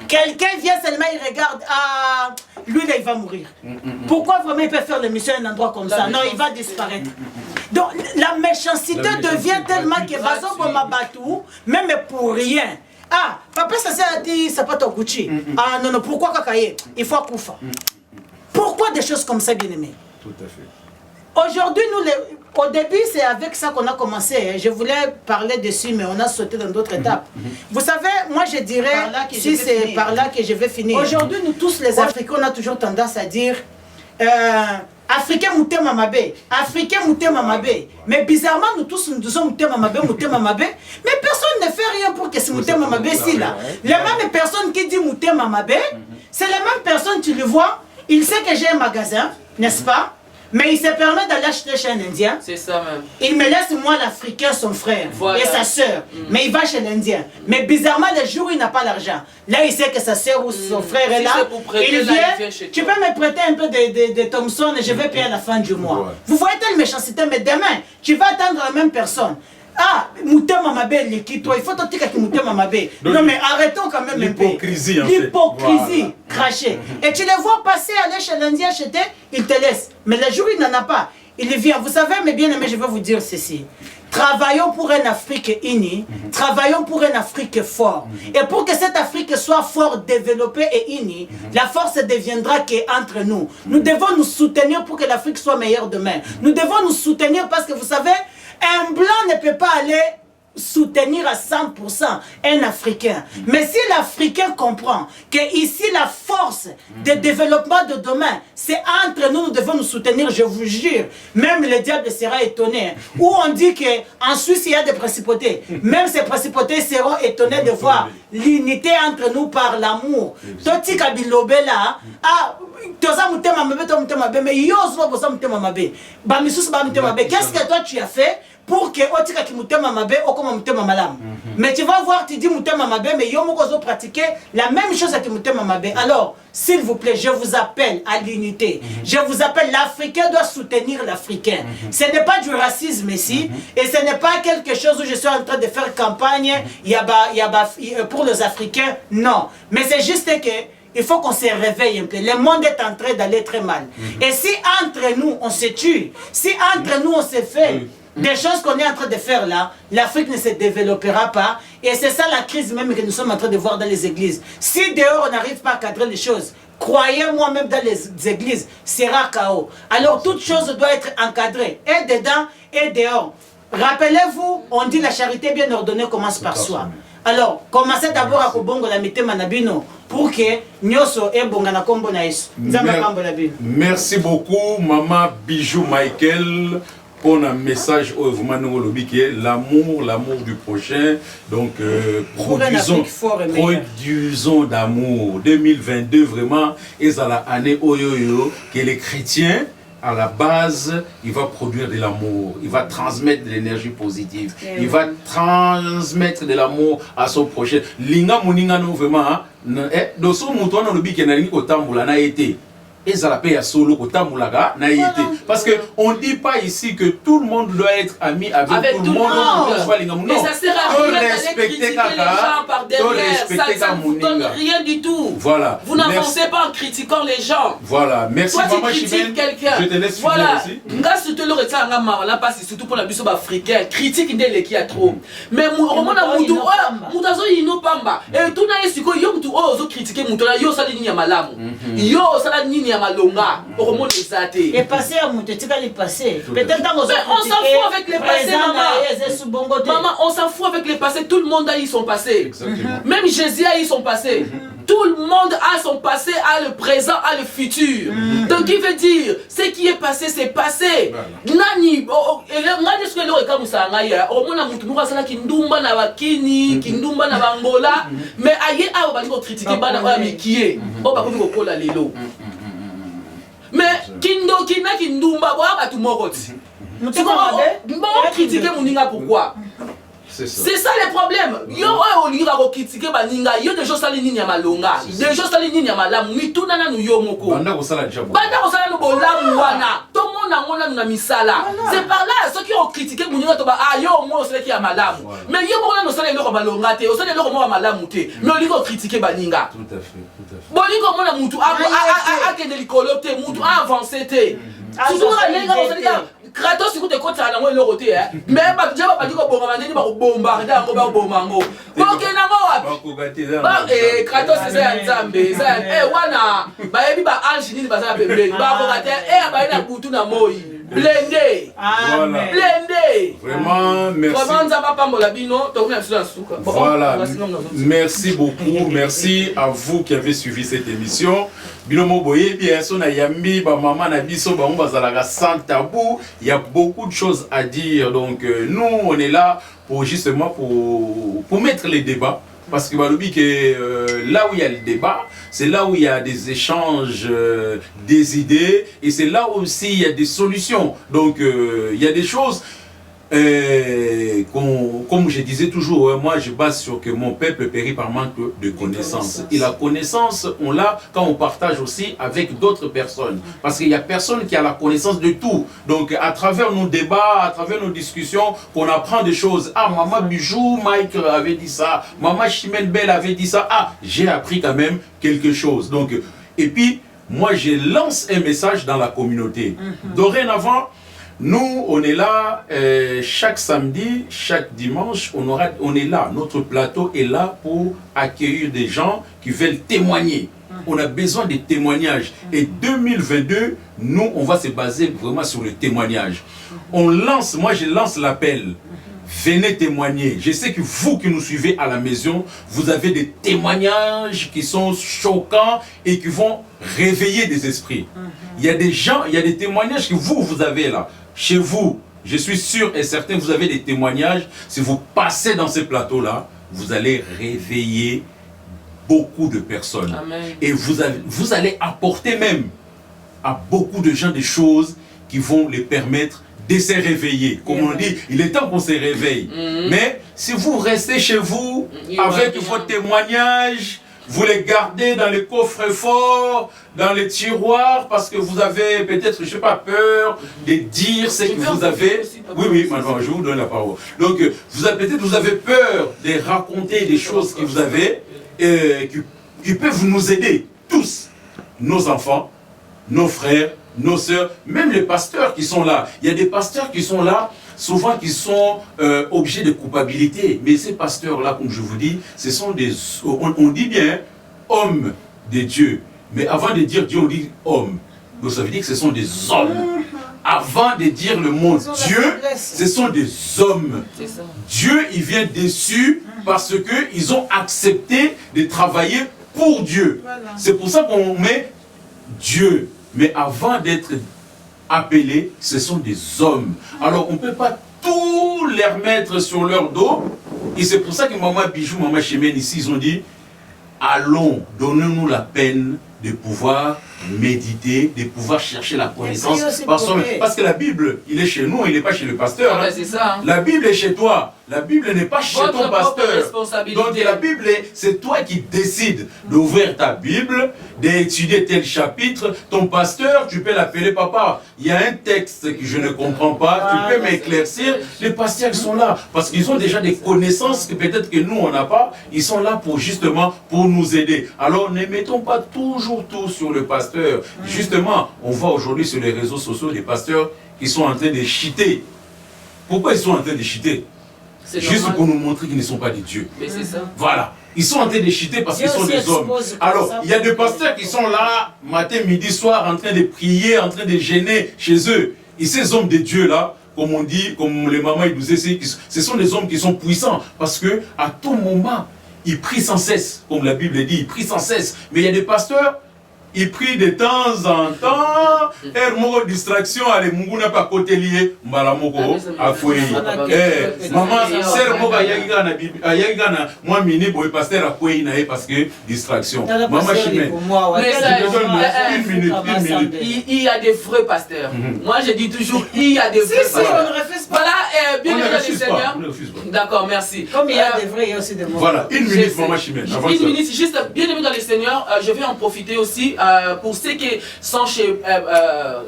Quelqu'un vient seulement, il regarde, ah, lui là, il va mourir. Pourquoi vraiment il peut faire l'émission à un endroit comme ça? Non, il va disparaître. Donc la méchanceté devient tellement que Bazo Bomabatou, même pour rien. Ah, papa ça s'est dit, c'est pas ton Gucci. Ah non, non, pourquoi Kakaye? Il faut Koufa. Pourquoi des choses comme ça, bien aimé? Tout à fait. Aujourd'hui, nous, au début, c'est avec ça qu'on a commencé. Je voulais parler dessus, mais on a sauté dans d'autres étapes. Vous savez, moi je dirais, si c'est par là que je vais finir. Aujourd'hui, nous tous les Africains, on a toujours tendance à dire Africain mouté mamabé, Africain mouté mamabé. Mais bizarrement, nous tous nous sommes mouté mamabé. Mais personne ne fait rien pour que ce mouté mamabé ici là. Les mêmes personnes qui disent mouté mamabé, c'est les mêmes personnes, tu le vois. Il sait que j'ai un magasin, n'est-ce pas? Mais il se permet d'aller acheter chez un Indien. C'est ça même. Il me laisse moi l'Africain, son frère et sa soeur. Mais il va chez l'Indien. Mais bizarrement, le jour où il n'a pas l'argent, là il sait que sa soeur ou son frère est là. Il vient, tu peux me prêter un peu de Thompson et je vais payer à la fin du mois. Vous voyez telle méchanceté, mais demain, tu vas attendre la même personne. ah, Moutema Mabé, il faut te dire que Moutema Mabé. Non, mais arrêtons quand même un peu. L'hypocrisie, en fait. L'hypocrisie, crachée. Et tu les vois passer, aller chez l'Indien acheter, ils te laissent. Mais le jour, il n'en a pas. Il vient. Vous savez, mes bien-aimés, je vais vous dire ceci. Travaillons pour une Afrique unie, travaillons pour une Afrique forte. Et pour que cette Afrique soit forte, développée et unie, la force deviendra qu'entre nous. Nous devons nous soutenir pour que l'Afrique soit meilleure demain. Nous devons nous soutenir parce que vous savez, un blanc ne peut pas aller soutenir à 100% un Africain. Mais si l'Africain comprend que ici la force de développement de demain, c'est entre nous, nous devons nous soutenir, je vous jure. Même le diable sera étonné. Où on dit qu'en Suisse, il y a des principautés. Même ces principautés seront étonnés de voir l'unité entre nous par l'amour. Toti Kabilobe là, ah, qu'est-ce que toi tu as fait pour que Otika ki Mutema Mabe okoma Mutema Malam? Mais tu vas voir, tu dis Mutema Mabe, mais yo moko pratiquer la même chose à Mutema Mabe. Alors, s'il vous plaît, je vous appelle à l'unité. Je vous appelle, l'Africain doit soutenir l'Africain. Ce n'est pas du racisme ici, et ce n'est pas quelque chose où je suis en train de faire campagne pour les Africains. Non, mais c'est juste que il faut qu'on se réveille un peu. Le monde est en train d'aller très mal. Et si entre nous, on se tue, si entre nous, on se fait des choses qu'on est en train de faire là, l'Afrique ne se développera pas. Et c'est ça la crise même que nous sommes en train de voir dans les églises. Si dehors, on n'arrive pas à cadrer les choses, croyez-moi, même dans les églises, sera chaos. Alors, toute chose doit être encadrée, et dedans et dehors. Rappelez-vous, on dit la charité bien ordonnée commence par soi. Alors, commencez d'abord à Kobongo la mitema nabino pour que nyoso e bonga na kombo na Yesu. Merci beaucoup, Maman Bijou Michael, pour un message au l'amour, l'amour du prochain. Donc, produisons d'amour. 2022, vraiment, est à l'année Oyoyo que les chrétiens, à la base, il va produire de l'amour, il va transmettre de l'énergie positive, il va transmettre de l'amour à son prochain. Linga moninga no vraiment, dans son mouton dans le bic na lingi kotambula na été. Et ça la paye à solo kotamulaga na été. Parce que on dit pas ici que tout le monde doit être ami avec tout le monde. Mais ça sert à rien d'aller critiquer les gens par derrière. Ça ne vous donne rien du tout. Voilà. Vous n'avancez pas en critiquant les gens. Voilà. Merci. Toi, tu critiques quelqu'un. Je te laisse voilà. Aussi. Surtout pour la biso africaine. Critique ndele qui a trop. Mais romona mutu mutazo ino pamba. Et tout na esiko yo mutu ozo critiquer mutu na yo sala nini ya malamu. Yo sala nini ya malonga. Romona ezate. Et passer à mutu tika li passer. Peut-être dans on s'en fout avec les passés, maman. Maman, on s'en fout avec les passés. Tout le monde a eu son passé. Exactement. Même Jésus a eu son passé. Tout le monde a son passé, a le présent, a le futur. Donc il veut dire, ce qui est passé, c'est passé. Nani, ngani ce que l'on est comme ça, au moins on a mutumura ça qui ndumba na wakini, qui ndumba na bangola, mais aïe a on va critiquer bana wa mikie, on va ko kola lelo. Mais kindo kina kindumba wa batu moroti. Tu comprends? Bon critiquer moninga pourquoi? C'est ça le problème. Yo on ira critiquer baninga, yo de gens sali nini ya malonga, de gens sali nini ya malamu, mituna na nu yo moko. Banda ko sala njabo. Banda ko sala no bolamu wana. Tout le monde a na misala. C'est par là ceux qui ont critiqué moninga to ba ah yo moi c'est qui ya malamu. Mais yo mona no sala lo malonga te, o sala lo mo malamu te. Mais on ira critiquer baninga. Tout à fait. Bolingo mona mutu a que de likolote, mutu a avancé te. Toujours alenga ko sala Kratos écoute de côté à la moelle roté hein mais pas déjà pas dit ko bonga mandeni ba ko bombarder ngo ba bomango boke na ngo wapi ba Kratos c'est ça nzambe ça wana ba yebi ba ange nini ba za pembeni ba ko kate ba ina butu na moi blendé Amen. Blendé vraiment merci vraiment nzamba pambola bino to kuna sula suka voilà merci beaucoup merci à vous qui avez suivi cette émission Binomo boye bien son ayambi ba maman na biso ba on bazalaka sans tabou, il y a beaucoup de choses à dire donc nous on est là pour justement pour mettre les débats parce que balobi que là où il y a le débat, c'est là où il y a des échanges des idées et c'est là aussi il y a des solutions. Donc il y a des choses comme je disais toujours, moi je base sur que mon peuple périt par manque de connaissances. Et la connaissance, on l'a quand on partage aussi avec d'autres personnes. Parce qu'il n'y a personne qui a la connaissance de tout. Donc à travers nos débats, à travers nos discussions, qu'on apprend des choses. Ah, Maman Bijou, Mike avait dit ça. Maman Chimène Bell avait dit ça. Ah, j'ai appris quand même quelque chose. Donc, et puis, moi je lance un message dans la communauté. Dorénavant, nous, on est là chaque samedi, chaque dimanche, on est là. Notre plateau est là pour accueillir des gens qui veulent témoigner. On a besoin de témoignages. Et 2022, nous, on va se baser vraiment sur le témoignage. On lance, moi je lance l'appel. Venez témoigner. Je sais que vous qui nous suivez à la maison, vous avez des témoignages qui sont choquants et qui vont réveiller des esprits. Il y a des gens, il y a des témoignages que vous avez là. Chez vous, je suis sûr et certain, vous avez des témoignages. Si vous passez dans ces plateaux-là, vous allez réveiller beaucoup de personnes. Amen. Et vous allez apporter même à beaucoup de gens des choses qui vont les permettre de se réveiller. Comme on dit, il est temps qu'on se réveille. Mais si vous restez chez vous avec vos témoignanages, vous les gardez dans les coffres forts, dans les tiroirs, parce que vous avez peut-être, je ne sais pas, peur de dire ce que vous avez. Oui, maintenant, je vous donne la parole. Donc, peut-être vous avez peur de raconter des choses que vous avez, qui peuvent nous aider, tous, nos enfants, nos frères, nos sœurs, même les pasteurs qui sont là. Il y a des pasteurs qui sont là, souvent qui sont objets de culpabilité. Mais ces pasteurs-là, comme je vous dis, ce sont des... On dit bien hommes de Dieu. Mais avant de dire Dieu, on dit homme. Donc ça veut dire que ce sont des hommes. Avant de dire le mot Dieu, ce sont des hommes. Dieu, il vient dessus parce qu'ils ont accepté de travailler pour Dieu. C'est pour ça qu'on met Dieu. Mais avant d'être appelés, ce sont des hommes. Alors, on ne peut pas tout les remettre sur leur dos. Et c'est pour ça que Maman Bijou, Maman Chimène, ici, ils ont dit, allons, donnez-nous la peine de pouvoir méditer, de pouvoir chercher la connaissance. Parce que la Bible, il est chez nous, il n'est pas chez le pasteur. Ah ben c'est ça, hein. La Bible est chez toi. La Bible n'est pas chez ton pasteur. Donc la Bible, c'est toi qui décides d'ouvrir ta Bible, d'étudier tel chapitre. Ton pasteur, tu peux l'appeler papa. Il y a un texte que je ne comprends pas, tu peux m'éclaircir. Les pasteurs sont là parce qu'ils ont déjà des connaissances que peut-être que nous on n'a pas. Ils sont là pour justement pour nous aider. Alors ne mettons pas toujours tout sur le pasteur. Justement, on voit aujourd'hui sur les réseaux sociaux des pasteurs qui sont en train de chiter. Pourquoi ils sont en train de chiter? Juste pour nous montrer qu'ils ne sont pas des dieux. Mais c'est ça. Voilà. Ils sont en train de chiter parce qu'ils sont des hommes. Alors, il y a des pasteurs qui sont là, matin, midi, soir, en train de prier, en train de gêner chez eux. Et ces hommes de Dieu là, comme on dit, comme les mamans ils nous essaient, ce sont des hommes qui sont puissants. Parce que à tout moment, ils prient sans cesse. Comme la Bible dit, ils prient sans cesse. Mais il y a des pasteurs, ils prient de temps en temps. Ermo distraction, allez, munguna pas côté lié, malamoko, afoué. Maman, sœur moka yagana, moi mini boy pasteur afoué naé parce que distraction. Maman Chimène. Une minute. Il y a des vrais pasteurs. Moi je dis toujours, il y a des vrais pasteurs. Voilà, bien aimé dans le Seigneur. D'accord, merci. Comme il y a des vrais, il y a aussi des mauvais. Voilà, une minute, Maman Chimène. Une minute, juste bien aimé dans le Seigneur, je vais en profiter aussi pour ceux qui sont chez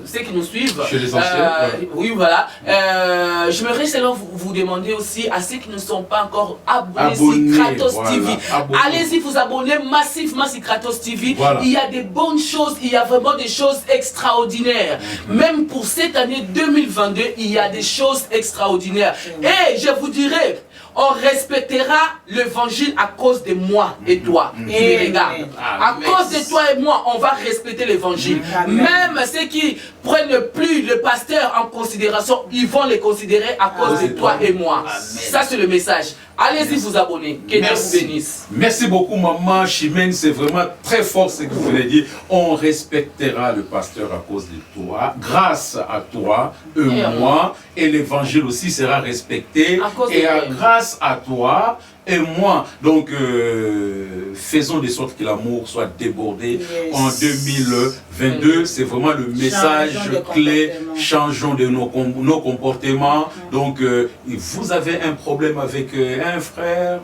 ceux qui nous suivent. Chez les anciens. Oui, voilà. J'aimerais seulement vous demander aussi à ceux qui ne sont pas encore abonnés sur Kratos TV. Allez-y vous abonner massivement sur Kratos TV. Voilà. Il y a des bonnes choses, il y a vraiment des choses extraordinaires. Même pour cette année 2022, il y a des choses extraordinaires. Et je vous dirais, on respectera l'évangile à cause de moi et toi. Et regarde, à cause de toi et moi, on va respecter l'évangile. Même ceux qui prennent plus le pasteur en considération, ils vont les considérer à cause de toi et moi. Ça, c'est le message. Allez-y vous abonner. Que Dieu vous bénisse. Merci beaucoup, Maman Chimène. C'est vraiment très fort ce que vous voulez dire. On respectera le pasteur à cause de toi, grâce à toi, moi. Et l'évangile aussi sera respecté. Et grâce à toi, et moi. Donc, faisons de sorte que l'amour soit débordé en 2022. C'est vraiment le message clé. Changeons de nos comportements. Donc, vous avez un problème avec un frère,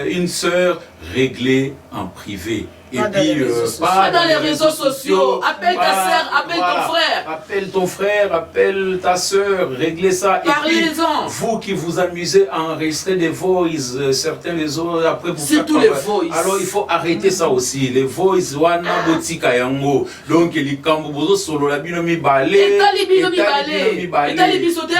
une sœur, réglez en privé. Et puis, pas dans les réseaux sociaux. Appelle ta sœur, appelle ton frère. Appelle ton frère, appelle ta sœur, réglez ça. Parlez-en. Vous qui vous amusez à enregistrer des voices, certains les autres, après vous surtout les voices. Alors il faut arrêter ça aussi. Les voices, wana botika yango. Donc les kambozo solo la bino mi balé.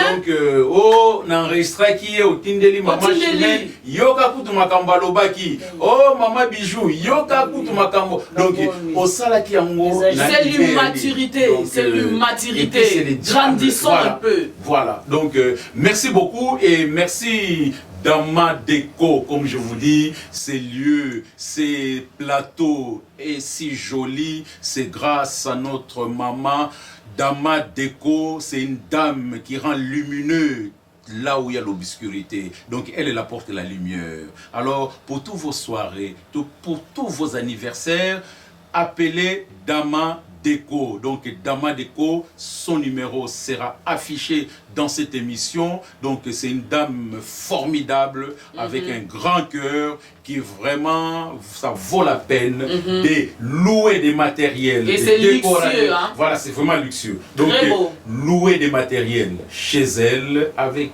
Donc oh n'enregistra qui est au tindeli maman chimène. Yoka kutu makambalo baki. Oh maman bijou. Yoka kutu makambo. Donc au sala qui yango. C'est l'immaturité. C'est l'immaturité. Grandissons un peu. Voilà. Donc merci beaucoup et merci Dama Déco, comme je vous dis, ces lieux, ces plateaux est si joli, c'est grâce à notre maman. Dama Déco, c'est une dame qui rend lumineux là où il y a l'obscurité. Donc elle apporte la lumière. Alors pour toutes vos soirées, pour tous vos anniversaires, appelez Dama Déco. Donc Dama Déco, son numéro sera affiché dans cette émission. Donc c'est une dame formidable avec un grand cœur qui vraiment, ça vaut la peine de louer des matériels. Et c'est luxueux. Hein? Voilà, c'est vraiment luxueux. Donc louer des matériels chez elle avec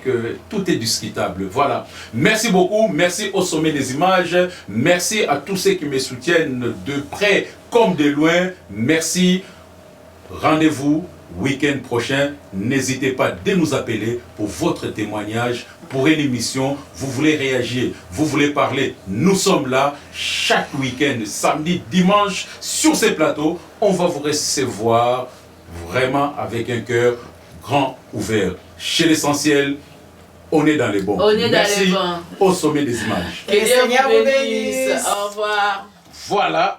tout est discutable. Voilà. Merci beaucoup. Merci au sommet des images. Merci à tous ceux qui me soutiennent de près comme de loin. Merci. Rendez-vous week-end prochain. N'hésitez pas de nous appeler pour votre témoignage, pour une émission. Vous voulez réagir, vous voulez parler. Nous sommes là chaque week-end, samedi, dimanche, sur ces plateaux. On va vous recevoir vraiment avec un cœur grand ouvert. Chez l'essentiel, on est dans les bons. On est Merci dans les bons. Au sommet des images. Que Dieu vous bénisse. Au revoir. Voilà.